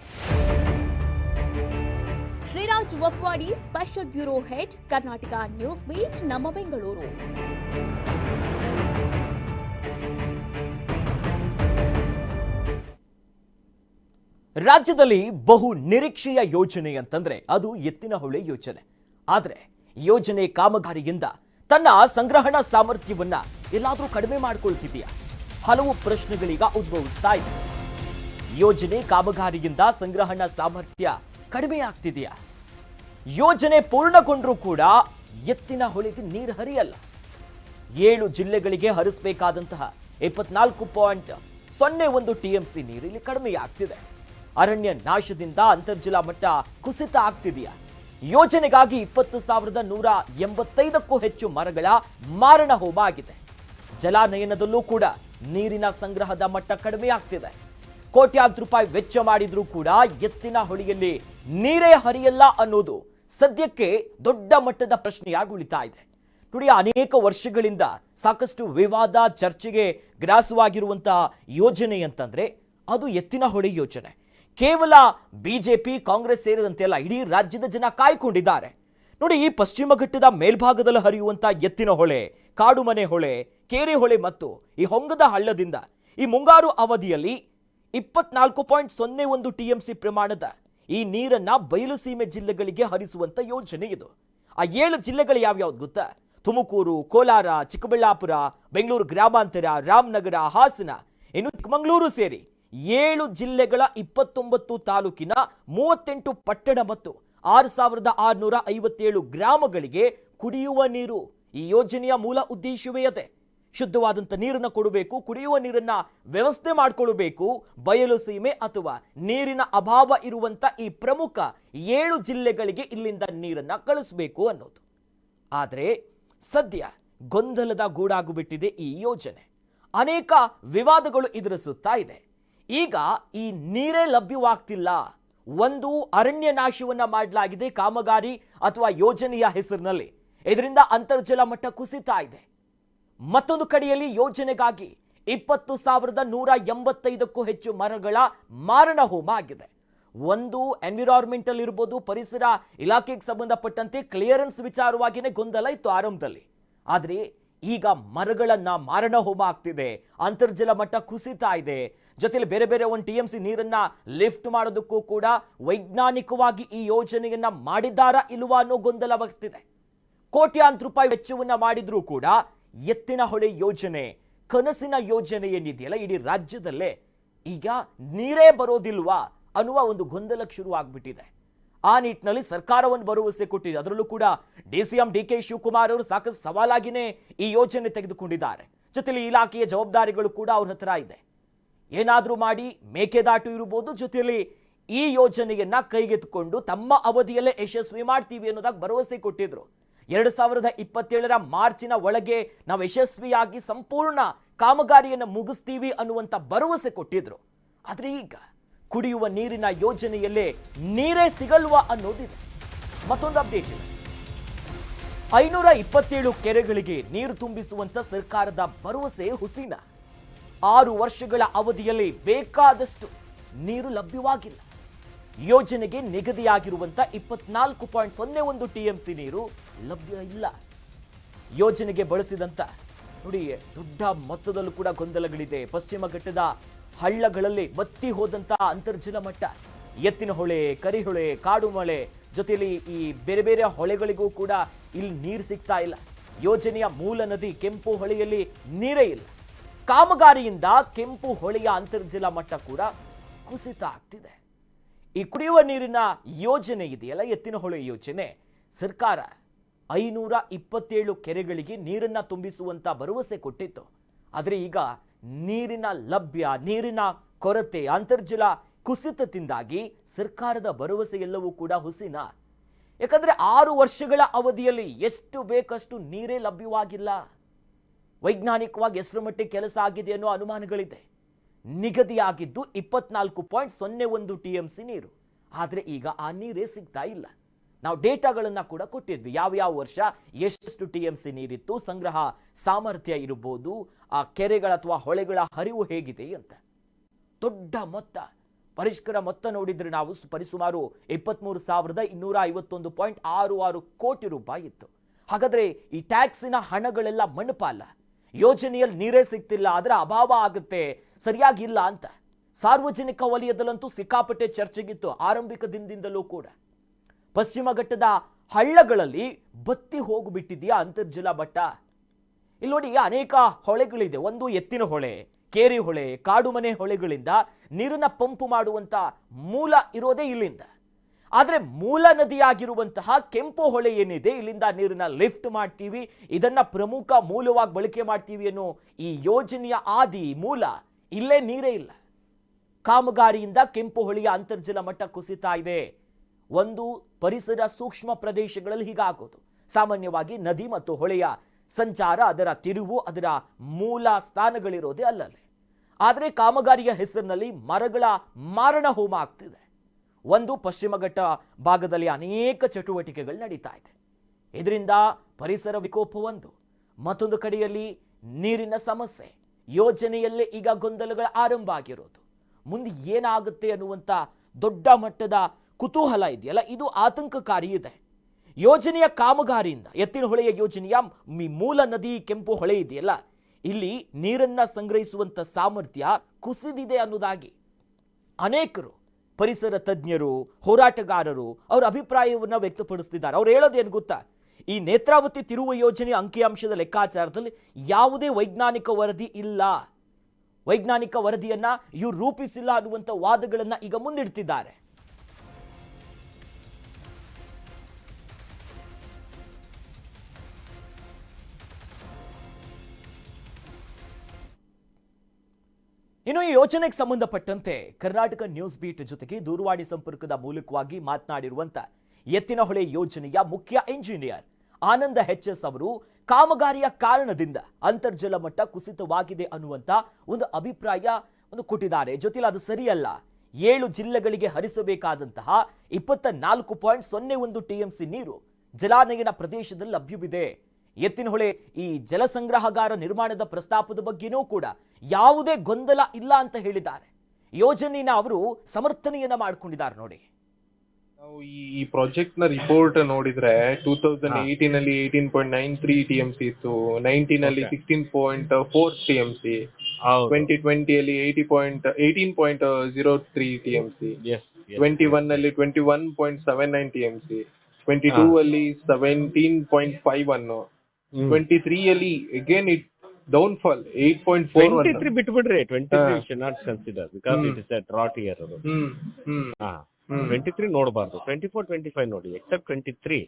Shriraj Basavaraj Vapwadi, special bureau head, Karnataka news beat, ನಮ್ಮ ಬೆಂಗಳೂರು. ರಾಜ್ಯದಲ್ಲಿ ಬಹು ನಿರೀಕ್ಷೆಯ ಯೋಜನೆ ಅಂತಂದ್ರೆ ಅದು ಎತ್ತಿನಹೊಳೆ ಯೋಜನೆ. ಆದ್ರೆ ಯೋಜನೆ ಕಾಮಗಾರಿಯಿಂದ ತನ್ನ ಸಂಗ್ರಹಣಾ ಸಾಮರ್ಥ್ಯವನ್ನ ಎಲ್ಲಾದ್ರೂ ಕಡಿಮೆ ಮಾಡ್ಕೊಳ್ತಿದೆಯಾ? ಹಲವು ಪ್ರಶ್ನೆಗಳೀಗ ಉದ್ಭವಿಸ್ತಾ ಇದೆ. ಯೋಜನೆ ಕಾಮಗಾರಿಯಿಂದ ಸಂಗ್ರಹಣಾ ಸಾಮರ್ಥ್ಯ ಕಡಿಮೆ ಆಗ್ತಿದೆಯಾ? ಯೋಜನೆ ಪೂರ್ಣಗೊಂಡ್ರೂ ಕೂಡ ಎತ್ತಿನ ಹೊಳೆಗೆ ನೀರು ಹರಿಯಲ್ಲ. 7 ಜಿಲ್ಲೆಗಳಿಗೆ ಹರಿಸಬೇಕಾದಂತಹ 24.01 TMC ನೀರು ಇಲ್ಲಿ ಕಡಿಮೆ ಆಗ್ತಿದೆ. ಅರಣ್ಯ ನಾಶದಿಂದ ಅಂತರ್ಜಲ ಮಟ್ಟ ಕುಸಿತ ಆಗ್ತಿದೆಯಾ? ಯೋಜನೆಗಾಗಿ 20,185ಕ್ಕೂ ಹೆಚ್ಚು ಮರಗಳ ಮಾರಣ ಹೋಮ ಆಗಿದೆ. ಜಲಾನಯನದಲ್ಲೂ ಕೂಡ ನೀರಿನ ಸಂಗ್ರಹದ ಮಟ್ಟ ಕಡಿಮೆ ಆಗ್ತಿದೆ. ಕೋಟ್ಯಾಂತರ ರೂಪಾಯಿ ವೆಚ್ಚ ಮಾಡಿದ್ರೂ ಕೂಡ ಎತ್ತಿನ ಹೊಳೆಯಲ್ಲಿ ನೀರೇ ಹರಿಯಲ್ಲ ಅನ್ನೋದು ಸದ್ಯಕ್ಕೆ ದೊಡ್ಡ ಮಟ್ಟದ ಪ್ರಶ್ನೆಯಾಗಿ ಉಳಿತಾ ಇದೆ. ನೋಡಿ, ಅನೇಕ ವರ್ಷಗಳಿಂದ ಸಾಕಷ್ಟು ವಿವಾದ ಚರ್ಚೆಗೆ ಗ್ರಾಸವಾಗಿರುವಂತಹ ಯೋಜನೆ ಅಂತಂದ್ರೆ ಅದು ಎತ್ತಿನ ಹೊಳೆ ಯೋಜನೆ. ಕೇವಲ ಬಿಜೆಪಿ ಕಾಂಗ್ರೆಸ್ ಸೇರಿದಂತೆ ಎಲ್ಲ ಇಡೀ ರಾಜ್ಯದ ಜನ ಕಾಯ್ಕೊಂಡಿದ್ದಾರೆ. ನೋಡಿ, ಈ ಪಶ್ಚಿಮ ಘಟ್ಟದ ಮೇಲ್ಭಾಗದಲ್ಲಿ ಹರಿಯುವಂತಹ ಎತ್ತಿನ ಹೊಳೆ, ಕಾಡುಮನೆ ಹೊಳೆ, ಕೇರೆ ಹೊಳೆ ಮತ್ತು ಈ ಹೊಂಗದ ಹಳ್ಳದಿಂದ ಈ ಮುಂಗಾರು ಅವಧಿಯಲ್ಲಿ 24.01 TMC ಪ್ರಮಾಣದ ಈ ನೀರನ್ನ ಬಯಲುಸೀಮೆ ಜಿಲ್ಲೆಗಳಿಗೆ ಹರಿಸುವಂತ ಯೋಜನೆ ಇದು. ಆ 7 ಜಿಲ್ಲೆಗಳು ಯಾವ್ಯಾವ್ದು ಗೊತ್ತಾ? ತುಮಕೂರು, ಕೋಲಾರ, ಚಿಕ್ಕಬಳ್ಳಾಪುರ, ಬೆಂಗಳೂರು ಗ್ರಾಮಾಂತರ, ರಾಮನಗರ, ಹಾಸನ, ಇನ್ನು ಚಿಕ್ಕಮಗಳೂರು ಸೇರಿ 7 ಜಿಲ್ಲೆಗಳ 29 ತಾಲೂಕಿನ 38 ಪಟ್ಟಣ ಮತ್ತು 6,657 ಗ್ರಾಮಗಳಿಗೆ ಕುಡಿಯುವ ನೀರು ಈ ಯೋಜನೆಯ ಮೂಲ ಉದ್ದೇಶವೇ ಅದೇ. ಶುದ್ಧವಾದಂಥ ನೀರನ್ನು ಕೊಡಬೇಕು, ಕುಡಿಯುವ ನೀರನ್ನ ವ್ಯವಸ್ಥೆ ಮಾಡಿಕೊಳ್ಳಬೇಕು. ಬಯಲು ಸೀಮೆ ಅಥವಾ ನೀರಿನ ಅಭಾವ ಇರುವಂತ ಈ ಪ್ರಮುಖ 7 ಜಿಲ್ಲೆಗಳಿಗೆ ಇಲ್ಲಿಂದ ನೀರನ್ನ ಕಳಿಸಬೇಕು ಅನ್ನೋದು. ಆದರೆ ಸದ್ಯ ಗೊಂದಲದ ಗೂಡಾಗುಬಿಟ್ಟಿದೆ ಈ ಯೋಜನೆ. ಅನೇಕ ವಿವಾದಗಳು ಇದರ ಸುತ್ತ ಇದೆ. ಈಗ ಈ ನೀರೇ ಲಭ್ಯವಾಗ್ತಿಲ್ಲ. ಒಂದು ಅರಣ್ಯ ನಾಶವನ್ನ ಮಾಡಲಾಗಿದೆ ಕಾಮಗಾರಿ ಅಥವಾ ಯೋಜನೆಯ ಹೆಸರಿನಲ್ಲಿ. ಇದರಿಂದ ಅಂತರ್ಜಲ ಮಟ್ಟ ಕುಸಿತಾ ಇದೆ. ಮತ್ತೊಂದು ಕಡೆಯಲ್ಲಿ ಯೋಜನೆಗಾಗಿ 20,185ಕ್ಕೂ ಹೆಚ್ಚು ಮರಗಳ ಮಾರಣ ಹೋಮ ಆಗಿದೆ. ಒಂದು ಎನ್ವಿರಾನ್ಮೆಂಟಲ್ ಇರ್ಬೋದು, ಪರಿಸರ ಇಲಾಖೆಗೆ ಸಂಬಂಧಪಟ್ಟಂತೆ ಕ್ಲಿಯರೆನ್ಸ್ ವಿಚಾರವಾಗಿಯೇ ಗೊಂದಲ ಇತ್ತು ಆರಂಭದಲ್ಲಿ. ಆದರೆ ಈಗ ಮರಗಳನ್ನ ಮಾರಣ ಹೋಮ ಆಗ್ತಿದೆ, ಅಂತರ್ಜಲ ಮಟ್ಟ ಕುಸಿತಾ ಇದೆ. ಜೊತೆಲಿ ಬೇರೆ ಬೇರೆ 1 TMC ನೀರನ್ನ ಲಿಫ್ಟ್ ಮಾಡೋದಕ್ಕೂ ಕೂಡ ವೈಜ್ಞಾನಿಕವಾಗಿ ಈ ಯೋಜನೆಯನ್ನ ಮಾಡಿದ್ದಾರಾ ಇಲ್ವಾ ಅನ್ನೋ ಗೊಂದಲ ಬರ್ತಿದೆ. ಕೋಟ್ಯಾಂತರ ರೂಪಾಯಿ ವೆಚ್ಚವನ್ನ ಮಾಡಿದ್ರೂ ಕೂಡ ಎತ್ತಿನ ಹೊಳೆ ಯೋಜನೆ, ಕನಸಿನ ಯೋಜನೆ ಏನಿದೆಯಲ್ಲ ಇಡೀ ರಾಜ್ಯದಲ್ಲೇ ಈಗ ನೀರೇ ಬರೋದಿಲ್ವಾ ಅನ್ನುವ ಒಂದು ಗೊಂದಲಕ್ಕೆ ಶುರು ಆಗ್ಬಿಟ್ಟಿದೆ. ಆ ನಿಟ್ಟಿನಲ್ಲಿ ಸರ್ಕಾರ ಒಂದು ಭರವಸೆ ಕೊಟ್ಟಿದೆ. ಅದರಲ್ಲೂ ಕೂಡ DCM DK ಶಿವಕುಮಾರ್ ಅವರು ಸಾಕಷ್ಟು ಸವಾಲಾಗಿನೇ ಈ ಯೋಜನೆ ತೆಗೆದುಕೊಂಡಿದ್ದಾರೆ. ಜೊತೆಲಿ ಇಲಾಖೆಯ ಜವಾಬ್ದಾರಿಗಳು ಕೂಡ ಅವ್ರ ಹತ್ರ ಇದೆ. ಏನಾದ್ರೂ ಮಾಡಿ ಮೇಕೆದಾಟು ಇರಬಹುದು, ಜೊತೆಯಲ್ಲಿ ಈ ಯೋಜನೆಯನ್ನ ಕೈಗೆತ್ತಿಕೊಂಡು ತಮ್ಮ ಅವಧಿಯಲ್ಲೇ ಯಶಸ್ವಿ ಮಾಡ್ತೀವಿ ಅನ್ನೋದಾಗ ಭರವಸೆ ಕೊಟ್ಟಿದ್ರು. 2027ರ ಮಾರ್ಚಿನ ಒಳಗೆ ನಾವು ಯಶಸ್ವಿಯಾಗಿ ಸಂಪೂರ್ಣ ಕಾಮಗಾರಿಯನ್ನು ಮುಗಿಸ್ತೀವಿ ಅನ್ನುವಂಥ ಭರವಸೆ ಕೊಟ್ಟಿದ್ರು. ಆದರೆ ಈಗ ಕುಡಿಯುವ ನೀರಿನ ಯೋಜನೆಯಲ್ಲೇ ನೀರೇ ಸಿಗಲ್ವಾ ಅನ್ನೋದಿದೆ. ಮತ್ತೊಂದು ಅಪ್ಡೇಟ್ ಇದೆ. 527 ಕೆರೆಗಳಿಗೆ ನೀರು ತುಂಬಿಸುವಂತ ಸರ್ಕಾರದ ಭರವಸೆ ಹುಸಿನ. 6 ವರ್ಷಗಳ ಅವಧಿಯಲ್ಲಿ ಬೇಕಾದಷ್ಟು ನೀರು ಲಭ್ಯವಾಗಿಲ್ಲ. ಯೋಜನೆಗೆ ನಿಗದಿಯಾಗಿರುವಂತ 24.01 TMC ನೀರು ಲಭ್ಯ ಇಲ್ಲ. ಯೋಜನೆಗೆ ಬಳಸಿದಂತ ನೋಡಿ ದೊಡ್ಡ ಮೊತ್ತದಲ್ಲೂ ಕೂಡ ಗೊಂದಲಗಳಿದೆ. ಪಶ್ಚಿಮ ಘಟ್ಟದ ಹಳ್ಳಗಳಲ್ಲಿ ಬತ್ತಿ ಹೋದಂತ ಅಂತರ್ಜಲ ಮಟ್ಟ, ಎತ್ತಿನ ಹೊಳೆ, ಕರಿಹೊಳೆ, ಕಾಡುಮಳೆ, ಜೊತೆಯಲ್ಲಿ ಈ ಬೇರೆ ಬೇರೆ ಹೊಳೆಗಳಿಗೂ ಕೂಡ ಇಲ್ಲಿ ನೀರು ಸಿಗ್ತಾ ಇಲ್ಲ. ಯೋಜನೆಯ ಮೂಲ ನದಿ ಕೆಂಪು ಹೊಳೆಯಲ್ಲಿ ನೀರೇ ಇಲ್ಲ. ಕಾಮಗಾರಿಯಿಂದ ಕೆಂಪು ಹೊಳೆಯ ಅಂತರ್ಜಲ ಮಟ್ಟ ಕೂಡ ಕುಸಿತ ಆಗ್ತಿದೆ. ಈ ಕುಡಿಯುವ ನೀರಿನ ಯೋಜನೆ ಇದೆಯಲ್ಲ, ಎತ್ತಿನ ಹೊಳೆ ಯೋಜನೆ, ಸರ್ಕಾರ 527 ಕೆರೆಗಳಿಗೆ ನೀರನ್ನ ತುಂಬಿಸುವಂತ ಭರವಸೆ ಕೊಟ್ಟಿತ್ತು. ಆದರೆ ಈಗ ನೀರಿನ ಲಭ್ಯ, ನೀರಿನ ಕೊರತೆ, ಅಂತರ್ಜಲ ಕುಸಿತದಿಂದಾಗಿ ಸರ್ಕಾರದ ಭರವಸೆ ಎಲ್ಲವೂ ಕೂಡ ಹುಸಿನ. ಯಾಕಂದ್ರೆ 6 ವರ್ಷಗಳ ಅವಧಿಯಲ್ಲಿ ಎಷ್ಟು ಬೇಕಷ್ಟು ನೀರೇ ಲಭ್ಯವಾಗಿಲ್ಲ. ವೈಜ್ಞಾನಿಕವಾಗಿ ಎಷ್ಟರ ಮಟ್ಟಿಗೆ ಕೆಲಸ ಆಗಿದೆ ಅನ್ನೋ ಅನುಮಾನಗಳಿದೆ. ನಿಗದಿಯಾಗಿದ್ದು 24.01 TMC ನೀರು. ಆದರೆ ಈಗ ಆ ನೀರೇ ಸಿಗ್ತಾ ಇಲ್ಲ. ನಾವು ಡೇಟಾಗಳನ್ನ ಕೂಡ ಕೊಟ್ಟಿದ್ವಿ, ಯಾವ ವರ್ಷ ಎಷ್ಟು TMC ನೀರಿತ್ತು, ಸಂಗ್ರಹ ಸಾಮರ್ಥ್ಯ ಇರಬಹುದು, ಆ ಕೆರೆಗಳ ಅಥವಾ ಹೊಳೆಗಳ ಹರಿವು ಹೇಗಿದೆ ಅಂತ. ದೊಡ್ಡ ಮೊತ್ತ ಪರಿಷ್ಕರ ಮೊತ್ತ ನೋಡಿದ್ರೆ ನಾವು ಪರಿಸುಮಾರು 23,251.66 ಕೋಟಿ ರೂಪಾಯಿ ಇತ್ತು. ಹಾಗಾದ್ರೆ ಈ ಟ್ಯಾಕ್ಸಿನ ಹಣಗಳೆಲ್ಲ ಮಣ್ಣುಪಾಲ, ಯೋಜನೆಯಲ್ಲಿ ನೀರೇ ಸಿಗ್ತಿಲ್ಲ, ಅದರ ಅಭಾವ ಆಗುತ್ತೆ, ಸರಿಯಾಗಿಲ್ಲ ಅಂತ ಸಾರ್ವಜನಿಕ ವಲಯದಲ್ಲಂತೂ ಸಿಕ್ಕಾಪಟ್ಟೆ ಚರ್ಚೆಗಿತ್ತು ಆರಂಭಿಕ ದಿನದಿಂದಲೂ ಕೂಡ. ಪಶ್ಚಿಮ ಘಟ್ಟದ ಹಳ್ಳಗಳಲ್ಲಿ ಬತ್ತಿ ಹೋಗಿಬಿಟ್ಟಿದೆಯಾ ಅಂತರ್ಜಲ ಮಟ್ಟ? ಇಲ್ಲಿ ನೋಡಿ, ಅನೇಕ ಹೊಳೆಗಳಿದೆ. ಒಂದು ಎತ್ತಿನ ಹೊಳೆ, ಕೇರಿ ಹೊಳೆ, ಕಾಡುಮನೆ ಹೊಳೆಗಳಿಂದ ನೀರನ್ನ ಪಂಪ್ ಮಾಡುವಂತ ಮೂಲ ಇರೋದೇ ಇಲ್ಲಿಂದ. ಆದರೆ ಮೂಲ ನದಿಯಾಗಿರುವಂತಹ ಕೆಂಪು ಹೊಳೆ ಏನಿದೆ, ಇಲ್ಲಿಂದ ನೀರನ್ನ ಲಿಫ್ಟ್ ಮಾಡ್ತೀವಿ, ಇದನ್ನ ಪ್ರಮುಖ ಮೂಲವಾಗಿ ಬಳಕೆ ಮಾಡ್ತೀವಿ ಅನ್ನೋ ಈ ಯೋಜನೆಯ ಆದಿ ಮೂಲ ಇಲ್ಲೇ ನೀರೇ ಇಲ್ಲ. ಕಾಮಗಾರಿಯಿಂದ ಕೆಂಪು ಹೊಳೆಯ ಅಂತರ್ಜಲ ಮಟ್ಟ ಕುಸಿತಾ ಇದೆ. ಒಂದು ಪರಿಸರ ಸೂಕ್ಷ್ಮ ಪ್ರದೇಶಗಳಲ್ಲಿ ಹೀಗಾಗೋದು. ಸಾಮಾನ್ಯವಾಗಿ ನದಿ ಮತ್ತು ಹೊಳೆಯ ಸಂಚಾರ, ಅದರ ತಿರುವು, ಅದರ ಮೂಲ ಸ್ಥಾನಗಳಿರೋದೇ ಅಲ್ಲಲ್ಲೇ. ಆದರೆ ಕಾಮಗಾರಿಯ ಹೆಸರಿನಲ್ಲಿ ಮರಗಳ ಮಾರಣ ಹೋಮ ಆಗ್ತಿದೆ. ಒಂದು, ಪಶ್ಚಿಮ ಘಟ್ಟ ಭಾಗದಲ್ಲಿ ಅನೇಕ ಚಟುವಟಿಕೆಗಳು ನಡೀತಾ ಇದೆ, ಇದರಿಂದ ಪರಿಸರ ವಿಕೋಪ ಒಂದು. ಮತ್ತೊಂದು ಕಡೆಯಲ್ಲಿ ನೀರಿನ ಸಮಸ್ಯೆ. ಯೋಜನೆಯಲ್ಲೇ ಈಗ ಗೊಂದಲಗಳ ಆರಂಭ ಆಗಿರೋದು. ಮುಂದೆ ಏನಾಗುತ್ತೆ ಅನ್ನುವಂಥ ದೊಡ್ಡ ಮಟ್ಟದ ಕುತೂಹಲ ಇದೆಯಲ್ಲ, ಇದು ಆತಂಕಕಾರಿ ಇದೆ. ಯೋಜನೆಯ ಕಾಮಗಾರಿಯಿಂದ ಎತ್ತಿನ ಹೊಳೆಯ ಯೋಜನೆಯ ಮೂಲ ನದಿ ಕೆಂಪು ಹೊಳೆ ಇದೆಯಲ್ಲ, ಇಲ್ಲಿ ನೀರನ್ನ ಸಂಗ್ರಹಿಸುವಂತ ಸಾಮರ್ಥ್ಯ ಕುಸಿದಿದೆ ಅನ್ನೋದಾಗಿ ಅನೇಕರು ಪರಿಸರ ತಜ್ಞರು, ಹೋರಾಟಗಾರರು ಅವರ ಅಭಿಪ್ರಾಯವನ್ನು ವ್ಯಕ್ತಪಡಿಸ್ತಿದ್ದಾರೆ. ಅವ್ರು ಹೇಳೋದೇನು ಗೊತ್ತಾ, ಈ ನೇತ್ರಾವತಿ ತಿರುವು ಯೋಜನೆ ಅಂಕಿಅಂಶದ ಲೆಕ್ಕಾಚಾರದಲ್ಲಿ ಯಾವುದೇ ವೈಜ್ಞಾನಿಕ ವರದಿ ಇಲ್ಲ, ವೈಜ್ಞಾನಿಕ ವರದಿಯನ್ನ ಇವರು ರೂಪಿಸಿಲ್ಲ ಅನ್ನುವಂಥ ವಾದಗಳನ್ನ ಈಗ ಮುಂದಿಡ್ತಿದ್ದಾರೆ. ಇನ್ನು ಈ ಯೋಜನೆಗೆ ಸಂಬಂಧಪಟ್ಟಂತೆ ಕರ್ನಾಟಕ ನ್ಯೂಸ್ ಬೀಟ್ ಜೊತೆಗೆ ದೂರವಾಣಿ ಸಂಪರ್ಕದ ಮೂಲಕವಾಗಿ ಮಾತನಾಡಿರುವಂತ ಎತ್ತಿನ ಹೊಳೆ ಯೋಜನೆಯ ಮುಖ್ಯ ಇಂಜಿನಿಯರ್ ಆನಂದ ಎಚ್.ಎಸ್. ಅವರು ಕಾಮಗಾರಿಯ ಕಾರಣದಿಂದ ಅಂತರ್ಜಲ ಮಟ್ಟ ಕುಸಿತವಾಗಿದೆ ಅನ್ನುವಂತ ಒಂದು ಅಭಿಪ್ರಾಯ ಕೊಟ್ಟಿದ್ದಾರೆ. ಜೊತೆಲಿ ಅದು ಸರಿಯಲ್ಲ, 7 ಜಿಲ್ಲೆಗಳಿಗೆ ಹರಿಸಬೇಕಾದಂತಹ 24.01 TMC ನೀರು ಜಲಾನಯನ ಪ್ರದೇಶದಲ್ಲಿ ಲಭ್ಯವಿದೆ. ಎತ್ತಿನಹೊಳೆ ಈ ಜಲಸಂಗ್ರಹಗಾರ ನಿರ್ಮಾಣದ ಪ್ರಸ್ತಾಪದ ಬಗ್ಗೆನೂ ಕೂಡ ಯಾವುದೇ ಗೊಂದಲ ಇಲ್ಲ ಅಂತ ಹೇಳಿದ್ದಾರೆ. ಯೋಜನೆನ ಅವರು ಸಮರ್ಥನೆಯನ್ನ ಮಾಡ್ಕೊಂಡಿದ್ದಾರೆ. ನೋಡಿ, ನಾವು ಈ ಪ್ರಾಜೆಕ್ಟ್ ನ ರಿಪೋರ್ಟ್ ನೋಡಿದ್ರೆ 2018 ಅಲ್ಲಿ 18.93 TMC ಇತ್ತು, 19 ಅಲ್ಲಿ 16.4 TMC, 2020 ಅಲ್ಲಿ 18.03 TMC, 21 ಅಲ್ಲಿ 21.79 TMC, 22 ಅಲ್ಲಿ 17.51, 23 ಅಲ್ಲಿ again it downfall 8.41. 23 ಬಿಟ್ಬಿಡ್ರಿ, 23 should not consider because it is a drought year. 23 ನೋಡಬಾರ್ದು, 24, 25 ನೋಡಿ. ಎಕ್ಸೆಪ್ಟ್ 23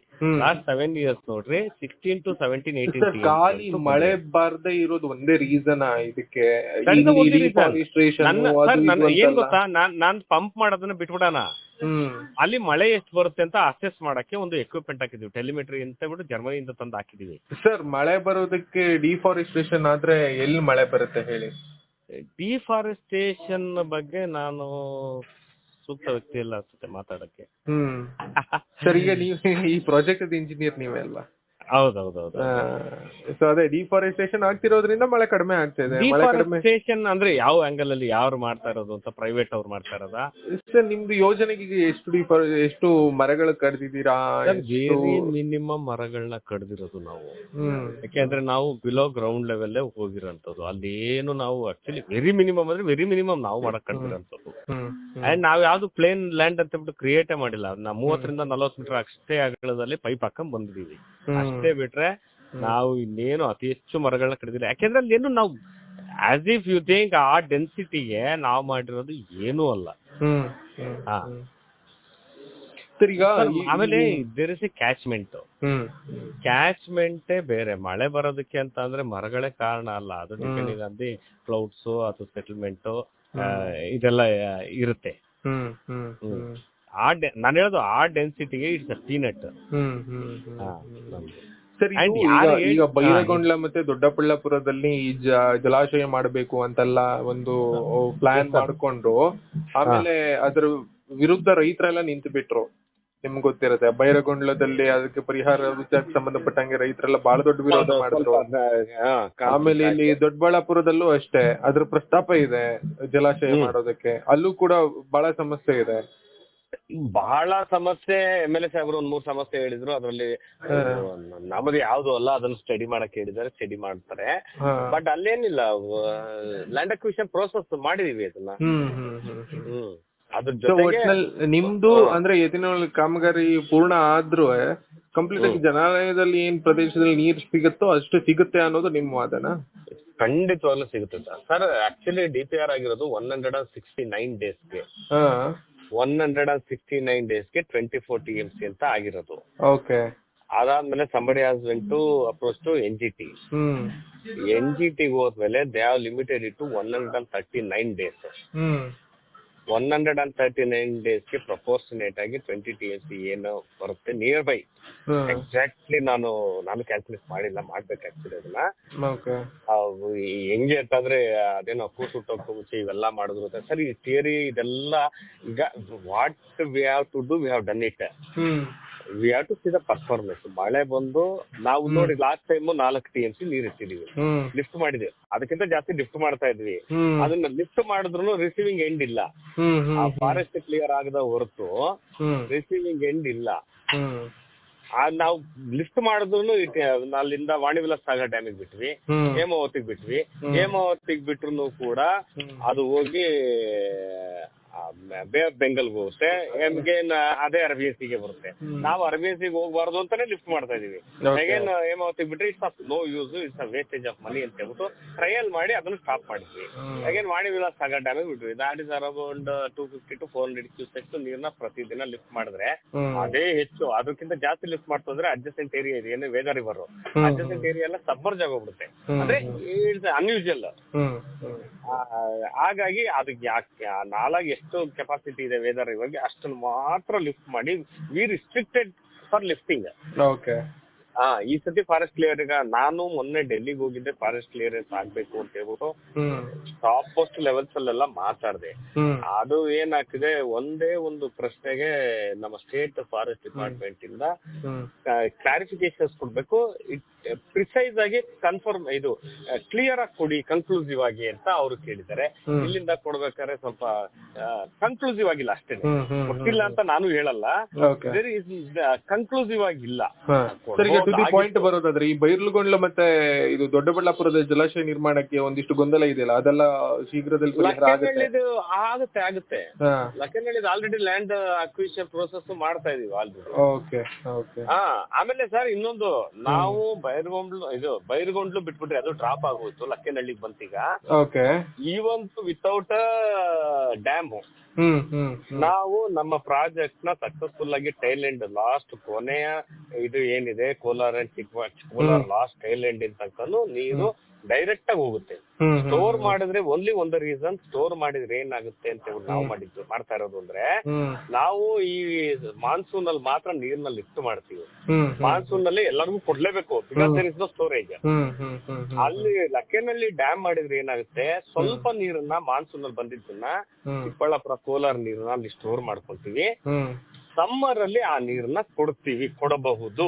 ಲಾಸ್ಟ್ 7 years ನೋಡ್ರಿ, 16 to 17, 18 ಖಾಲಿ ಮಳೆ ಬಾರ್ದೇ ಇರೋದು ಒಂದೇ ರೀಸನ್ ಇದಕ್ಕೆ. ಏನ್ ಗೊತ್ತಾ, ನಾನ್ ಪಂಪ್ ಮಾಡೋದನ್ನ ಬಿಟ್ಬಿಡೋಣ, ಅಲ್ಲಿ ಮಳೆ ಎಷ್ಟು ಬರುತ್ತೆ ಅಂತ ಅಸೆಸ್ ಮಾಡಕ್ಕೆ ಒಂದು ಎಕ್ವಿಪ್ಮೆಂಟ್ ಹಾಕಿದೀವಿ, ಟೆಲಿಮೆಟ್ರಿ ಅಂತ ಬಿಟ್ಟು ಜರ್ಮನಿಯಿಂದ ತಂದು ಹಾಕಿದೀವಿ. ಸರ್, ಮಳೆ ಬರೋದಕ್ಕೆ ಡಿಫಾರೆಸ್ಟೇಷನ್ ಆದ್ರೆ ಎಲ್ಲಿ ಮಳೆ ಬರುತ್ತೆ ಹೇಳಿ? ಡಿಫಾರೆಸ್ಟೇಷನ್ ಬಗ್ಗೆ ನಾನು ಸೂಕ್ತ ವ್ಯಕ್ತಿ ಇಲ್ಲ ಅನ್ಸುತ್ತೆ ಮಾತಾಡಕ್ಕೆ. ಸರ್, ಈಗ ನೀವು ಈ ಪ್ರಾಜೆಕ್ಟ್ ಇಂಜಿನಿಯರ್ ನೀವೇ ಅಲ್ವಾ? ಹೌದೌದೌದು. ಸೊ ಅದೇ ಡಿಫಾರೆಸ್ಟೇಷನ್ ಆಗ್ತಿರೋದ್ರಿಂದ ಮಳೆ ಕಡಿಮೆ ಆಗ್ತಿದೆ. ಡಿಫಾರೆಸ್ಟೇಷನ್ ಅಂದ್ರೆ ಯಾವ ಆಂಗಲ್ ಅಲ್ಲಿ ಯಾರು ಮಾಡ್ತಾ ಇರೋದು ಅಂತ? ಪ್ರೈವೇಟ್ ಅವ್ರು ಮಾಡ್ತಾ ಇರೋದಾ? ಸರ್, ನಿಮ್ದು ಯೋಜನೆಗೆ ಎಷ್ಟು ಮರಗಳು ಕಡ್ದಿದ್ದೀರಾ? ಮಿನಿಮಮ್ ಮರಗಳನ್ನ ಕಡ್ದಿರೋದು ನಾವು, ಯಾಕೆಂದ್ರೆ ನಾವು ಬಿಲೋ ಗ್ರೌಂಡ್ ಲೆವೆಲ್ ಹೋಗಿರೋಂಥದ್ದು. ಅಲ್ಲಿ ಏನು ನಾವು ಆಕ್ಚುಲಿ ವೆರಿ ಮಿನಿಮಮ್ ಅಂದ್ರೆ ವೆರಿ ಮಿನಿಮಮ್ ನಾವು ಮಾಡಕ್ ಕಡ್ದಿರೋಂಥದ್ದು. ಅಂಡ್ ನಾವ್ ಯಾವ್ದು ಪ್ಲೇನ್ ಲ್ಯಾಂಡ್ ಅಂತ ಬಿಟ್ಟು ಕ್ರಿಯೇಟೇ ಮಾಡಿಲ್ಲ. ನಾವು 30 ರಿಂದ 40 ಮೀಟರ್ ಅಷ್ಟೇ ಅಗಲದಲ್ಲಿ ಪೈಪ್ ಹಾಕೊಂಡ್ ಬಂದಿದೀವಿ ಅಷ್ಟೇ ಬಿಟ್ರೆ ನಾವು ಇನ್ನೇನು ಅತಿ ಹೆಚ್ಚು ಮರಗಳನ್ನ ಕಡಿದಿಲ್ಲ. ಯಾಕೆಂದ್ರೆ ಅಲ್ಲಿ ಏನು ನಾವು ಆಸ್ ಇಫ್ ಯು ಥಿಂಕ್ ಆ ಡೆನ್ಸಿಟಿಗೆ ನಾವು ಮಾಡಿರೋದು ಏನೂ ಅಲ್ಲ. ಆಮೇಲೆ ದೇರ್ ಇಸ್ ಎ ಕ್ಯಾಚ್ಮೆಂಟೇ ಬೇರೆ. ಮಳೆ ಬರೋದಕ್ಕೆ ಅಂತ ಅಂದ್ರೆ ಮರಗಳೇ ಕಾರಣ ಅಲ್ಲ, ಅದು ಡಿಪೆಂಡಿಂಗ್ ಆನ್ ದಿ ಕ್ಲೌಡ್ಸ್ ಅಥವಾ ಸೆಟಲ್ಮೆಂಟ್ ಇದೆಲ್ಲ ಇರುತ್ತೆ. ನಾನು ಹೇಳೋದು ಆ ಡೆನ್ಸಿಟಿಗೆ ಇಟ್ಸ್ ಅ ಪೀನಟ್. ಈಗ ಬೈರಗೊಂಡ್ಲ ಮತ್ತೆ ದೊಡ್ಡಬಳ್ಳಾಪುರದಲ್ಲಿ ಜಲಾಶಯ ಮಾಡಬೇಕು ಅಂತೆಲ್ಲ ಒಂದು ಪ್ಲಾನ್ ಮಾಡ್ಕೊಂಡು ಆಮೇಲೆ ಅದ್ರ ವಿರುದ್ಧ ರೈತರೆಲ್ಲ ನಿಂತು ಬಿಟ್ರು. ನಿಮ್ಗೆ ಗೊತ್ತಿರುತ್ತೆ. ಬೈರಗೊಂಡ್ಲದಲ್ಲಿ ಅದಕ್ಕೆ ಪರಿಹಾರ ವಿಚಾರಕ್ಕೆ ಸಂಬಂಧಪಟ್ಟಂಗೆ ರೈತರೆಲ್ಲ ಬಹಳ ದೊಡ್ಡ ವಿರೋಧ ಮಾಡಿದ್ರು. ಆಮೇಲೆ ಇಲ್ಲಿ ದೊಡ್ಡಬಳ್ಳಾಪುರದಲ್ಲೂ ಅಷ್ಟೇ ಅದ್ರ ಪ್ರಸ್ತಾಪ ಇದೆ ಜಲಾಶಯ ಮಾಡೋದಕ್ಕೆ, ಅಲ್ಲೂ ಕೂಡ ಬಹಳ ಸಮಸ್ಯೆ ಇದೆ. ಬಹಳ ಸಮಸ್ಯೆ. MLA ಸಾಹೇಬ್ರು 1-3 ಸಮಸ್ಯೆ ಹೇಳಿದ್ರು, ಅದ್ರಲ್ಲಿ ನಮ್ಮದು ಯಾವ್ದು ಅಲ್ಲ ಅದನ್ನ ಸ್ಟಡಿ ಮಾಡಕ್ ಹೇಳಿದಾರೆ, ಸ್ಟಡಿ ಮಾಡ್ತಾರೆ. ಬಟ್ ಅಲ್ಲೇನಿಲ್ಲ, ಲ್ಯಾಂಡ್ ಅಕ್ವಿಷನ್ ಪ್ರೋಸೆಸ್ ಮಾಡಿದೀವಿ ಅದನ್ನ. ಅದ್ರ ಜೊತೆಗೆ ನಿಮ್ದು ಅಂದ್ರೆ ಎತ್ತಿನಹೊಳೆ ಕಾಮಗಾರಿ ಪೂರ್ಣ ಆದ್ರೂ ಕಂಪ್ಲೀಟ್ ಆಗಿ ಜಲಾಲಯದಲ್ಲಿ ಏನ್ ಪ್ರದೇಶದಲ್ಲಿ ನೀರ್ ಸಿಗುತ್ತೋ ಅಷ್ಟು ಸಿಗುತ್ತೆ ಅನ್ನೋದು ನಿಮ್ಮ ವಾದನ? ಖಂಡಿತವಾಗ್ಲೂ ಸಿಗುತ್ತೆ ಸರ್. ಆಕ್ಚುಲಿ DPR ಆಗಿರೋದು 169 ಡೇಸ್ಗೆ, 169 ಡೇಸ್ಗೆ 24 TMC ಅಂತ ಆಗಿರೋದು. ಓಕೆ. ಅದಾದ್ಮೇಲೆ somebody has went to approach to NGT. NGT ಹೋದ್ಮೇಲೆ they have limited it to 139 days. 139 ಡೇಸ್ಗೆ ಪ್ರಪೋರ್ಷನೇಟ್ ಆಗಿ 20 TMC ಏನು ಬರುತ್ತೆ ನಿಯರ್ ಬೈ. ಎಕ್ಸಾಕ್ಟ್ಲಿ ನಾನು ಕ್ಯಾಲ್ಕುಲೇಟ್ ಮಾಡಿಲ್ಲ, ಮಾಡ್ಬೇಕಾಗ್ತದೆ ಅದನ್ನ. ಹೆಂಗೆ ಅಂತಂದ್ರೆ ಅದೇನೋ ಕೂಸುಟ್ಟೋಕ್ಕೂ ಮುಂಚೆ ಇವೆಲ್ಲ ಮಾಡಿದ್ರು ಸರ್. ಈ ಥಿಯರಿ ಇದೆಲ್ಲ ಈಗ what we have to do, we have done it. We have to see the performance. ಮಳೆ ಬಂದು ನಾವು ನೋಡಿ ಲಾಸ್ಟ್ ಟೈಮ್ 4 TMC ನೀರ್ ಇಟ್ಟಿದೀವಿ, ಲಿಫ್ಟ್ ಮಾಡಿದ್ವಿ. ಅದಕ್ಕಿಂತ ಜಾಸ್ತಿ ಲಿಫ್ಟ್ ಮಾಡ್ತಾ ಇದ್ವಿ. ಅದನ್ನ ಲಿಫ್ಟ್ ಮಾಡಿದ್ರು ರಿಸೀವಿಂಗ್ ಎಂಡ್ ಇಲ್ಲ. ಫಾರೆಸ್ಟ್ ಕ್ಲಿಯರ್ ಆಗದ ಹೊರತು ರಿಸೀವಿಂಗ್ ಎಂಡ್ ಇಲ್ಲ. ನಾವು ಲಿಫ್ಟ್ ಮಾಡಿದ್ರು ಅಲ್ಲಿಂದ ವಾಣಿವಿಲಾಸ್ ಸಾಗರ್ ಡ್ಯಾಮಿಗೆ ಬಿಟ್ವಿ, ಹೇಮಾವತಿಗೆ ಬಿಟ್ವಿ. ಹೇಮಾವತಿಗೆ ಬಿಟ್ರು ಕೂಡ ಅದು ಹೋಗಿ ಬೇ ಆಫ್ ಬೆಂಗಲ್ಗೆ ಹೋಗುತ್ತೆ, ಅದೇ ಅರಬಿಯನ್ಸಿಗೆ ಬರುತ್ತೆ. ನಾವು ಅರಬಿಯನ್ಸಿಗೆ ಹೋಗ್ಬಾರ್ದು ಅಂತಾನೆ ಲಿಫ್ಟ್ ಮಾಡ್ತಾ ಇದೀವಿ. ಅಗೇನ್ ಹೇಮಾವತಿಗೆ ಬಿಟ್ರೆ it's of no use, it's a wastage of money ಅಂತ ಹೇಳ್ಬಿಟ್ಟು ಟ್ರಯಲ್ ಮಾಡಿ ಅದನ್ನ ಸ್ಟಾಪ್ ಮಾಡಿದ್ವಿ. ಅಗೇನ್ ವಾಣಿವಿಲಾಸ್ ಸಾಗರ್ ಡ್ಯಾಮಿಗೆ ಬಿಟ್ವಿ. That is around 250 to 400 cusecs ನೀರ್ನ ಪ್ರತಿದಿನ ಲಿಫ್ಟ್ ಮಾಡಿದ್ರೆ ಅದೇ ಹೆಚ್ಚು. ಅದಕ್ಕಿಂತ ಜಾಸ್ತಿ ಲಿಫ್ಟ್ ಮಾಡ್ತಂದ್ರೆ ಅಡ್ಜಸೆಂಟ್ ಏರಿಯಾ ಇದೆ, ಏನು ವೇದಾ ರಿವರ್, ಅಡ್ಜಸೆಂಟ್ ಏರಿಯಾ ಎಲ್ಲ ಸಬ್ಮರ್ಜ್ ಆಗೋಗ್ಬಿಡುತ್ತೆ. ಅಂದ್ರೆ ಇಟ್ಸ್ ಅನ್ಯೂಶುವಲ್. ಹಾಗಾಗಿ ಅದಕ್ಕೆ ನಾಲಾಗಿ ಎಷ್ಟು ಕೆಪಾಸಿಟಿ ಇದೆ ವೇದಾ ರಿವರ್ಗೆ ಅಷ್ಟನ್ನು ಮಾತ್ರ ಲಿಫ್ಟ್ ಮಾಡಿ we restricted for lifting. Okay. ಈ ಸತಿ ಫಾರೆಸ್ಟ್ ಕ್ಲಿಯರ್ ನಾನು ಮೊನ್ನೆ ಡೆಲ್ಲಿಗೆ ಹೋಗಿದ್ದೆ, ಫಾರೆಸ್ಟ್ ಕ್ಲಿಯರೆನ್ಸ್ ಆಗ್ಬೇಕು ಅಂತ ಹೇಳ್ಬಿಟ್ಟು ಟಾಪ್ ಮೋಸ್ಟ್ ಲೆವೆಲ್ಸ್ ಅಲ್ಲೆಲ್ಲ ಮಾತಾಡಿದೆ. ಅದು ಏನಾಗ್ತಿದೆ, ಒಂದೇ ಒಂದು ಪ್ರಶ್ನೆಗೆ ನಮ್ಮ ಸ್ಟೇಟ್ ಫಾರೆಸ್ಟ್ ಡಿಪಾರ್ಟ್ಮೆಂಟ್ ಇಂದ ಕ್ಲಾರಿಫಿಕೇಶನ್ಸ್ ಕೊಡ್ಬೇಕು. ಪ್ರಿಸೈಸ್ ಆಗಿ ಕನ್ಫರ್ಮ್ ಇದು ಕ್ಲಿಯರ್ ಆಗಿ ಕೊಡಿ, ಕನ್ಕ್ಲೂಸಿವ್ ಆಗಿ ಅಂತ ಅವ್ರು ಕೇಳಿದ್ದಾರೆ. ಇಲ್ಲಿಂದ ಕೊಡ್ಬೇಕಾದ್ರೆ ಸ್ವಲ್ಪ ಕನ್ಕ್ಲೂಸಿವ್ ಆಗಿಲ್ಲ ಅಷ್ಟೇ, ಗೊತ್ತಿಲ್ಲ ಅಂತ ನಾನು ಹೇಳಲ್ಲ, ಕನ್ಕ್ಲೂಸಿವ್ ಆಗಿಲ್ಲ. ಟು ದಿ ಪಾಯಿಂಟ್ ಬರೋದಾದ್ರೆ, ಈ ಬೈರ್ಲುಗೊಂಡ್ಲ ಮತ್ತೆ ಇದು ದೊಡ್ಡಬಳ್ಳಾಪುರದ ಜಲಾಶಯ ನಿರ್ಮಾಣಕ್ಕೆ ಒಂದಿಷ್ಟು ಗೊಂದಲ ಇದೆಯಲ್ಲ, ಅದೆಲ್ಲ ಶೀಘ್ರದಲ್ಲಿ ಆಗುತ್ತೆ. ಲಕ್ಕನಹಳ್ಳಿ ಆಲ್ರೆಡಿ ಲ್ಯಾಂಡ್ ಅಕ್ವಿಷನ್ ಪ್ರೋಸೆಸ್ ಮಾಡ್ತಾ ಇದೀವಿ ಆಲ್ರೆಡಿ. ಆಮೇಲೆ ಸರ್ ಇನ್ನೊಂದು, ನಾವು ಬೈರ್ಗೊಂಡ್ಲು ಬಿಟ್ಬಿಟ್ರೆ ಅದು ಡ್ರಾಪ್ ಆಗೋಯ್ತು, ಲಕ್ಕನಹಳ್ಳಿಗೆ ಬಂತೀಗ. ಈವಂತೂ ವಿತೌಟ್ ಡ್ಯಾಮ್ ನಾವು ನಮ್ಮ ಪ್ರಾಜೆಕ್ಟ್ ನ ಸಕ್ಸಸ್ಫುಲ್ ಆಗಿ ಟೈಲ್ ಎಂಡ್ ಲಾಸ್ಟ್ ಕೊನೆಯ ಇದು ಏನಿದೆ Kolar Kolar last tail end ತನಕನು ನೀರು ಡೈರೆಕ್ಟ್ ಆಗಿ ಹೋಗುತ್ತೆ. ಸ್ಟೋರ್ ಮಾಡಿದ್ರೆ ಓನ್ಲಿ ಒಂದು ರೀಸನ್, ಸ್ಟೋರ್ ಮಾಡಿದ್ರೆ ಏನಾಗುತ್ತೆ ಅಂತ ನಾವು ಮಾಡ್ತಾ ಇರೋದು ಅಂದ್ರೆ, ನಾವು ಈ ಮಾನ್ಸೂನ್ ಅಲ್ಲಿ ಮಾತ್ರ ನೀರ್ನ ಲಿಫ್ಟ್ ಮಾಡ್ತೀವಿ. ಮಾನ್ಸೂನ್ ಅಲ್ಲಿ ಎಲ್ಲರಿಗೂ ಕೊಡ್ಲೇಬೇಕು, because there is no storage. ಅಲ್ಲಿ ಲಕ್ಕೇನಹಳ್ಳಿ ಡ್ಯಾಮ್ ಮಾಡಿದ್ರೆ ಏನಾಗುತ್ತೆ, ಸ್ವಲ್ಪ ನೀರನ್ನ ಮಾನ್ಸೂನ್ ಅಲ್ಲಿ ಬಂದಿದ್ದನ್ನ ಚಿಕ್ಕಬಳ್ಳಾಪುರ ಕೋಲಾರ ನೀರನ್ನ ಅಲ್ಲಿ ಸ್ಟೋರ್ ಮಾಡ್ಕೊಂತೀವಿ. ಸಮ್ಮರ್ ಅಲ್ಲಿ ಆ ನೀರನ್ನ ಕೊಡಬಹುದು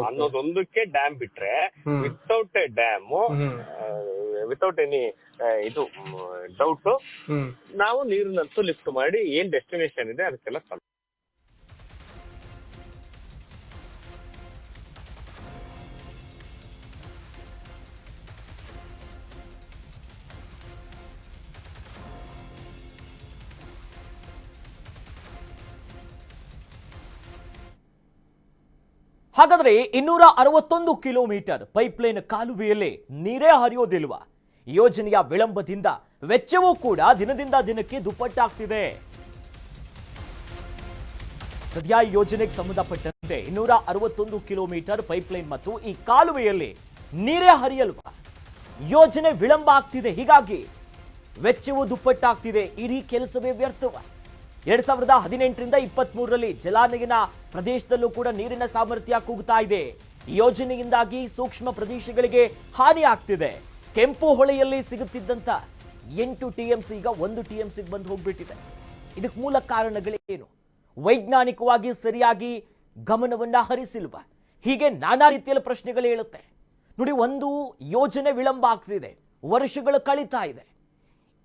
ಅನ್ನೋದೊಂದಕ್ಕೆ ಡ್ಯಾಮ್ ಬಿಟ್ರೆ, without A dam, without any ಇದು ಡೌಟ್, ನಾವು ನೀರನ್ನಂತೂ ಲಿಫ್ಟ್ ಮಾಡಿ ಏನ್ ಡೆಸ್ಟಿನೇಷನ್ ಇದೆ ಅದಕ್ಕೆಲ್ಲ ಹಾಗಾದ್ರೆ 261 ಕಿಲೋಮೀಟರ್ ಪೈಪ್ಲೈನ್ ಕಾಲುವೆಯಲ್ಲಿ ನೀರೇ ಹರಿಯೋದಿಲ್ವಾ? ಯೋಜನೆಯ ವಿಳಂಬದಿಂದ ವೆಚ್ಚವೂ ಕೂಡ ದಿನದಿಂದ ದಿನಕ್ಕೆ ದುಪ್ಪಟ್ಟಾಗ್ತಿದೆ. ಸದ್ಯ ಈ ಯೋಜನೆಗೆ ಸಂಬಂಧಪಟ್ಟಂತೆ 261 ಕಿಲೋಮೀಟರ್ ಪೈಪ್ಲೈನ್ ಮತ್ತು ಈ ಕಾಲುವೆಯಲ್ಲಿ ನೀರೇ ಹರಿಯಲ್ವಾ? ಯೋಜನೆ ವಿಳಂಬ ಆಗ್ತಿದೆ, ಹೀಗಾಗಿ ವೆಚ್ಚವೂ ದುಪ್ಪಟ್ಟಾಗ್ತಿದೆ. ಇಡೀ ಕೆಲಸವೇ ವ್ಯರ್ಥವ. 2018ರಿಂದ 23ರಲ್ಲಿ ಜಲಾನಯನ ಪ್ರದೇಶದಲ್ಲೂ ಕೂಡ ನೀರಿನ ಸಾಮರ್ಥ್ಯ ಕುಗ್ತಾ ಇದೆ. ಈ ಯೋಜನೆಯಿಂದಾಗಿ ಸೂಕ್ಷ್ಮ ಪ್ರದೇಶಗಳಿಗೆ ಹಾನಿ ಆಗ್ತಿದೆ. ಕೆಂಪು ಹೊಳೆಯಲ್ಲಿ ಸಿಗುತ್ತಿದ್ದಂತ 8 TMC ಈಗ 1 TMC ಬಂದು ಹೋಗ್ಬಿಟ್ಟಿದೆ. ಇದಕ್ಕೆ ಮೂಲ ಕಾರಣಗಳೇನು? ವೈಜ್ಞಾನಿಕವಾಗಿ ಸರಿಯಾಗಿ ಗಮನವನ್ನ ಹರಿಸಿಲ್ವಾ? ಹೀಗೆ ನಾನಾ ರೀತಿಯಲ್ಲಿ ಪ್ರಶ್ನೆಗಳು ಹೇಳುತ್ತೆ. ನೋಡಿ, ಒಂದು ಯೋಜನೆ ವಿಳಂಬ ಆಗ್ತಿದೆ, ವರ್ಷಗಳು ಕಳೀತಾ ಇದೆ.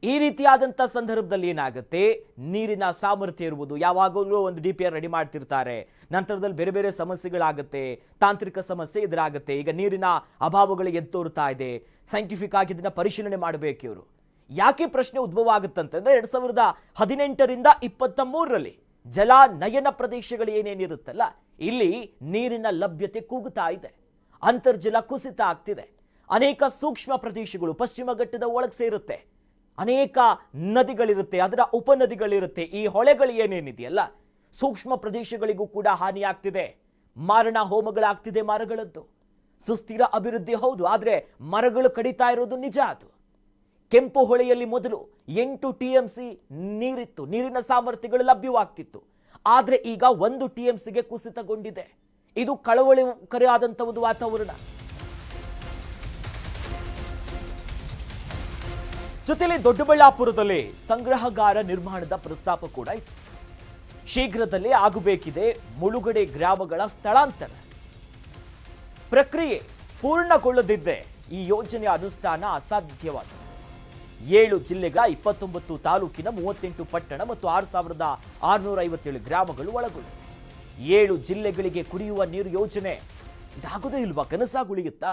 ಈ ರೀತಿಯಾದಂಥ ಸಂದರ್ಭದಲ್ಲಿ ಏನಾಗುತ್ತೆ, ನೀರಿನ ಸಾಮರ್ಥ್ಯ ಇರುವುದು, ಯಾವಾಗಲೂ ಒಂದು DPR ರೆಡಿ ಮಾಡ್ತಿರ್ತಾರೆ, ನಂತರದಲ್ಲಿ ಬೇರೆ ಬೇರೆ ಸಮಸ್ಯೆಗಳಾಗುತ್ತೆ, ತಾಂತ್ರಿಕ ಸಮಸ್ಯೆ ಎದುರಾಗುತ್ತೆ. ಈಗ ನೀರಿನ ಅಭಾವಗಳು ಎದ್ದೋರ್ತಾ ಇದೆ, ಸೈಂಟಿಫಿಕ್ ಆಗಿ ಇದನ್ನ ಪರಿಶೀಲನೆ ಮಾಡಬೇಕು ಇವರು. ಯಾಕೆ ಪ್ರಶ್ನೆ ಉದ್ಭವ ಆಗುತ್ತಂತಂದ್ರೆ 2018ರಿಂದ 23ರಲ್ಲಿ ಜಲ ನಯನ ಪ್ರದೇಶಗಳು ಏನೇನಿರುತ್ತಲ್ಲ, ಇಲ್ಲಿ ನೀರಿನ ಲಭ್ಯತೆ ಕುಗ್ತಾ ಇದೆ, ಅಂತರ್ಜಲ ಕುಸಿತ ಆಗ್ತಿದೆ. ಅನೇಕ ಸೂಕ್ಷ್ಮ ಪ್ರದೇಶಗಳು ಪಶ್ಚಿಮ ಘಟ್ಟದ ಒಳಗೆ ಸೇರುತ್ತೆ, ಅನೇಕ ನದಿಗಳಿರುತ್ತೆ, ಅದರ ಉಪನದಿಗಳಿರುತ್ತೆ, ಈ ಹೊಳೆಗಳು ಏನೇನಿದೆಯಲ್ಲ ಸೂಕ್ಷ್ಮ ಪ್ರದೇಶಗಳಿಗೂ ಕೂಡ ಹಾನಿ ಆಗ್ತಿದೆ. ಮಾರಣ ಹೋಮಗಳಾಗ್ತಿದೆ ಮರಗಳದ್ದು. ಸುಸ್ಥಿರ ಅಭಿವೃದ್ಧಿ ಹೌದು, ಆದರೆ ಮರಗಳು ಕಡಿತಾ ಇರೋದು ನಿಜ. ಅದು ಕೆಂಪು ಹೊಳೆಯಲ್ಲಿ ಮೊದಲು 8 TMC ನೀರಿತ್ತು, ನೀರಿನ ಸಾಮರ್ಥ್ಯಗಳು ಲಭ್ಯವಾಗ್ತಿತ್ತು. ಆದರೆ ಈಗ 1 TMCಗೆ ಕುಸಿತಗೊಂಡಿದೆ. ಇದು ಕಳವಳಕಾರಿಯಾದಂಥ ಒಂದು ವಾತಾವರಣ. ಜೊತೆಲಿ ದೊಡ್ಡಬಳ್ಳಾಪುರದಲ್ಲಿ ಸಂಗ್ರಹಗಾರ ನಿರ್ಮಾಣದ ಪ್ರಸ್ತಾಪ ಕೂಡ ಇತ್ತು. ಶೀಘ್ರದಲ್ಲೇ ಆಗಬೇಕಿದೆ ಮುಳುಗಡೆ ಗ್ರಾಮಗಳ ಸ್ಥಳಾಂತರ. ಪ್ರಕ್ರಿಯೆ ಪೂರ್ಣಗೊಳ್ಳದಿದ್ದರೆ ಈ ಯೋಜನೆಯ ಅನುಷ್ಠಾನ ಅಸಾಧ್ಯವಾಗಿದೆ. 7 ಜಿಲ್ಲೆಗಳ 29 ತಾಲೂಕಿನ 38 ಪಟ್ಟಣ ಮತ್ತು 6,657 ಗ್ರಾಮಗಳು ಒಳಗೊಂಡಿದೆ. 7 ಜಿಲ್ಲೆಗಳಿಗೆ ಕುಡಿಯುವ ನೀರು ಯೋಜನೆ ಇದಾಗೋದೇ ಇಲ್ವಾ? ಕನಸಾಗುಳಿಯುತ್ತಾ?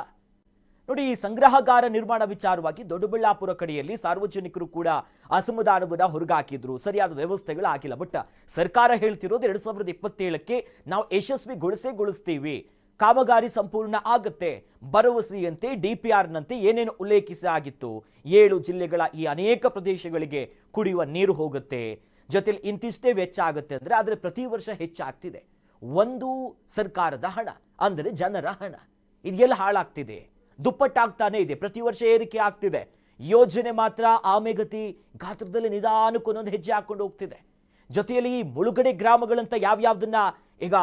ನೋಡಿ, ಈ ಸಂಗ್ರಹಗಾರ ನಿರ್ಮಾಣ ವಿಚಾರವಾಗಿ ದೊಡ್ಡಬಳ್ಳಾಪುರ ಕಡೆಯಲ್ಲಿ ಸಾರ್ವಜನಿಕರು ಕೂಡ ಅಸಮಾಧಾನವನ್ನ ಹೊರಗಾಕಿದ್ರು. ಸರಿಯಾದ ವ್ಯವಸ್ಥೆಗಳು ಆಗಿಲ್ಲ. ಬಟ್ ಸರ್ಕಾರ ಹೇಳ್ತಿರೋದು 2027ಕ್ಕೆ ನಾವು ಯಶಸ್ವಿಗೊಳಿಸ್ತೀವಿ, ಕಾಮಗಾರಿ ಸಂಪೂರ್ಣ ಆಗುತ್ತೆ, ಭರವಸೆಯಂತೆ DPRನಂತೆ ಏನೇನು ಉಲ್ಲೇಖಿಸಿ ಆಗಿತ್ತು. 7 ಜಿಲ್ಲೆಗಳ ಈ ಅನೇಕ ಪ್ರದೇಶಗಳಿಗೆ ಕುಡಿಯುವ ನೀರು ಹೋಗುತ್ತೆ. ಜೊತೆಲಿ ಇಂತಿಷ್ಟೇ ವೆಚ್ಚ ಆಗುತ್ತೆ ಅಂದ್ರೆ, ಆದರೆ ಪ್ರತಿ ವರ್ಷ ಹೆಚ್ಚಾಗ್ತಿದೆ. ಒಂದು ಸರ್ಕಾರದ ಹಣ ಅಂದರೆ ಜನರ ಹಣ, ಇದೆಲ್ಲ ಹಾಳಾಗ್ತಿದೆ, ದುಪ್ಪಟ್ಟಾಗ್ತಾನೆ ಇದೆ, ಪ್ರತಿ ವರ್ಷ ಏರಿಕೆ ಆಗ್ತಿದೆ. ಯೋಜನೆ ಮಾತ್ರ ಆಮೆಗತಿ ಗಾತ್ರದಲ್ಲಿ ನಿಧಾನಕ್ಕೊಂದೊಂದು ಹೆಜ್ಜೆ ಹಾಕೊಂಡು ಹೋಗ್ತಿದೆ. ಜೊತೆಯಲ್ಲಿ ಈ ಮುಳುಗಡೆ ಗ್ರಾಮಗಳಂತ ಯಾವ್ಯಾವ್ದನ್ನ ಈಗ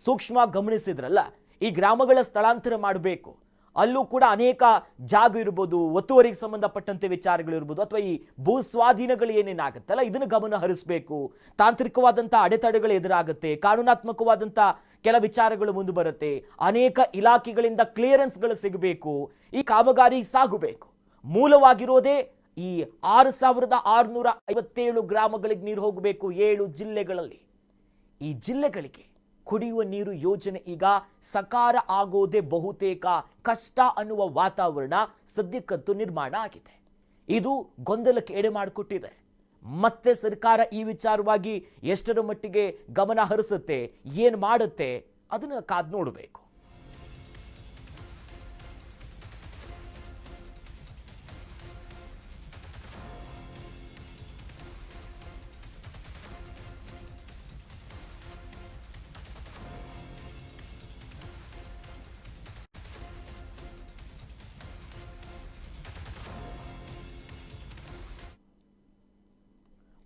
ಸೂಕ್ಷ್ಮ ಗಮನಿಸಿದ್ರಲ್ಲ, ಈ ಗ್ರಾಮಗಳ ಸ್ಥಳಾಂತರ ಮಾಡಬೇಕು. ಅಲ್ಲೂ ಕೂಡ ಅನೇಕ ಜಾಗ ಇರ್ಬೋದು, ಒತ್ತುವರಿಗೆ ಸಂಬಂಧಪಟ್ಟಂತೆ ವಿಚಾರಗಳಿರ್ಬೋದು, ಅಥವಾ ಈ ಭೂ ಸ್ವಾಧೀನಗಳು ಏನೇನಾಗುತ್ತಲ್ಲ ಇದನ್ನು ಗಮನ ಹರಿಸಬೇಕು. ತಾಂತ್ರಿಕವಾದಂಥ ಅಡೆತಡೆಗಳು ಎದುರಾಗುತ್ತೆ, ಕಾನೂನಾತ್ಮಕವಾದಂಥ ಕೆಲ ವಿಚಾರಗಳು ಮುಂದೆ ಬರುತ್ತೆ, ಅನೇಕ ಇಲಾಖೆಗಳಿಂದ ಕ್ಲಿಯರೆನ್ಸ್ಗಳು ಸಿಗಬೇಕು, ಈ ಕಾಮಗಾರಿ ಸಾಗಬೇಕು. ಮೂಲವಾಗಿರೋದೇ ಈ 6,657 ಗ್ರಾಮಗಳಿಗೆ ನೀರು ಹೋಗಬೇಕು 7 ಜಿಲ್ಲೆಗಳಲ್ಲಿ. ಈ ಜಿಲ್ಲೆಗಳಿಗೆ ಕುಡಿಯುವ ನೀರು ಯೋಜನೆ ಈಗ ಸಕಾರ ಆಗೋದೇ ಬಹುತೇಕ ಕಷ್ಟ ಅನ್ನುವ ವಾತಾವರಣ ಸದ್ಯಕ್ಕಂತೂ ನಿರ್ಮಾಣ ಆಗಿದೆ. ಇದು ಗೊಂದಲಕ್ಕೆ ಎಡೆ ಮಾಡಿಕೊಟ್ಟಿದೆ. ಮತ್ತೆ ಸರ್ಕಾರ ಈ ವಿಚಾರವಾಗಿ ಎಷ್ಟರ ಮಟ್ಟಿಗೆ ಗಮನ ಹರಿಸುತ್ತೆ, ಏನು ಮಾಡುತ್ತೆ ಅದನ್ನು ಕಾದು ನೋಡಬೇಕು.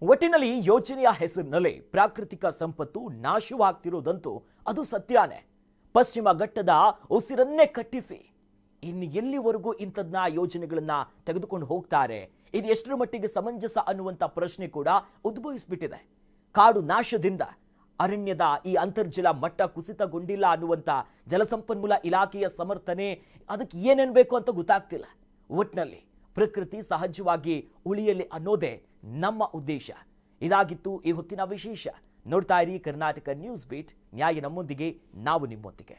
ಒಟ್ಟಿನಲ್ಲಿ ಯೋಜನೆಯ ಹೆಸರಿನಲ್ಲಿ ಪ್ರಾಕೃತಿಕ ಸಂಪತ್ತು ನಾಶವಾಗ್ತಿರೋದಂತೂ ಅದು ಸತ್ಯನೇ. ಪಶ್ಚಿಮ ಘಟ್ಟದ ಉಸಿರನ್ನೇ ಕಟ್ಟಿಸಿ ಇನ್ನು ಎಲ್ಲಿವರೆಗೂ ಇಂಥದ್ನ ಯೋಜನೆಗಳನ್ನ ತೆಗೆದುಕೊಂಡು ಹೋಗ್ತಾರೆ, ಇದು ಎಷ್ಟರ ಮಟ್ಟಿಗೆ ಸಮಂಜಸ ಅನ್ನುವಂಥ ಪ್ರಶ್ನೆ ಕೂಡ ಉದ್ಭವಿಸ್ಬಿಟ್ಟಿದೆ. ಕಾಡು ನಾಶದಿಂದ ಅರಣ್ಯದ ಈ ಅಂತರ್ಜಲ ಮಟ್ಟ ಕುಸಿತಗೊಂಡಿಲ್ಲ ಅನ್ನುವಂಥ ಜಲಸಂಪನ್ಮೂಲ ಇಲಾಖೆಯ ಸಮರ್ಥನೆ, ಅದಕ್ಕೆ ಏನೇನು ಬೇಕು ಅಂತ ಗೊತ್ತಾಗ್ತಿಲ್ಲ. ಒಟ್ಟಿನಲ್ಲಿ ಪ್ರಕೃತಿ ಸಹಜವಾಗಿ ಉಳಿಯಲಿ ಅನ್ನೋದೇ ನಮ್ಮ ಉದ್ದೇಶ. ಇದಾಗಿತ್ತು ಈ ಹೊತ್ತಿನ ವಿಶೇಷ. ನೋಡ್ತಾ ಇರಿ ಕರ್ನಾಟಕ ನ್ಯೂಸ್ ಬೀಟ್, ನ್ಯಾಯ ನಮ್ಮೊಂದಿಗೆ, ನಾವು ನಿಮ್ಮೊಂದಿಗೆ.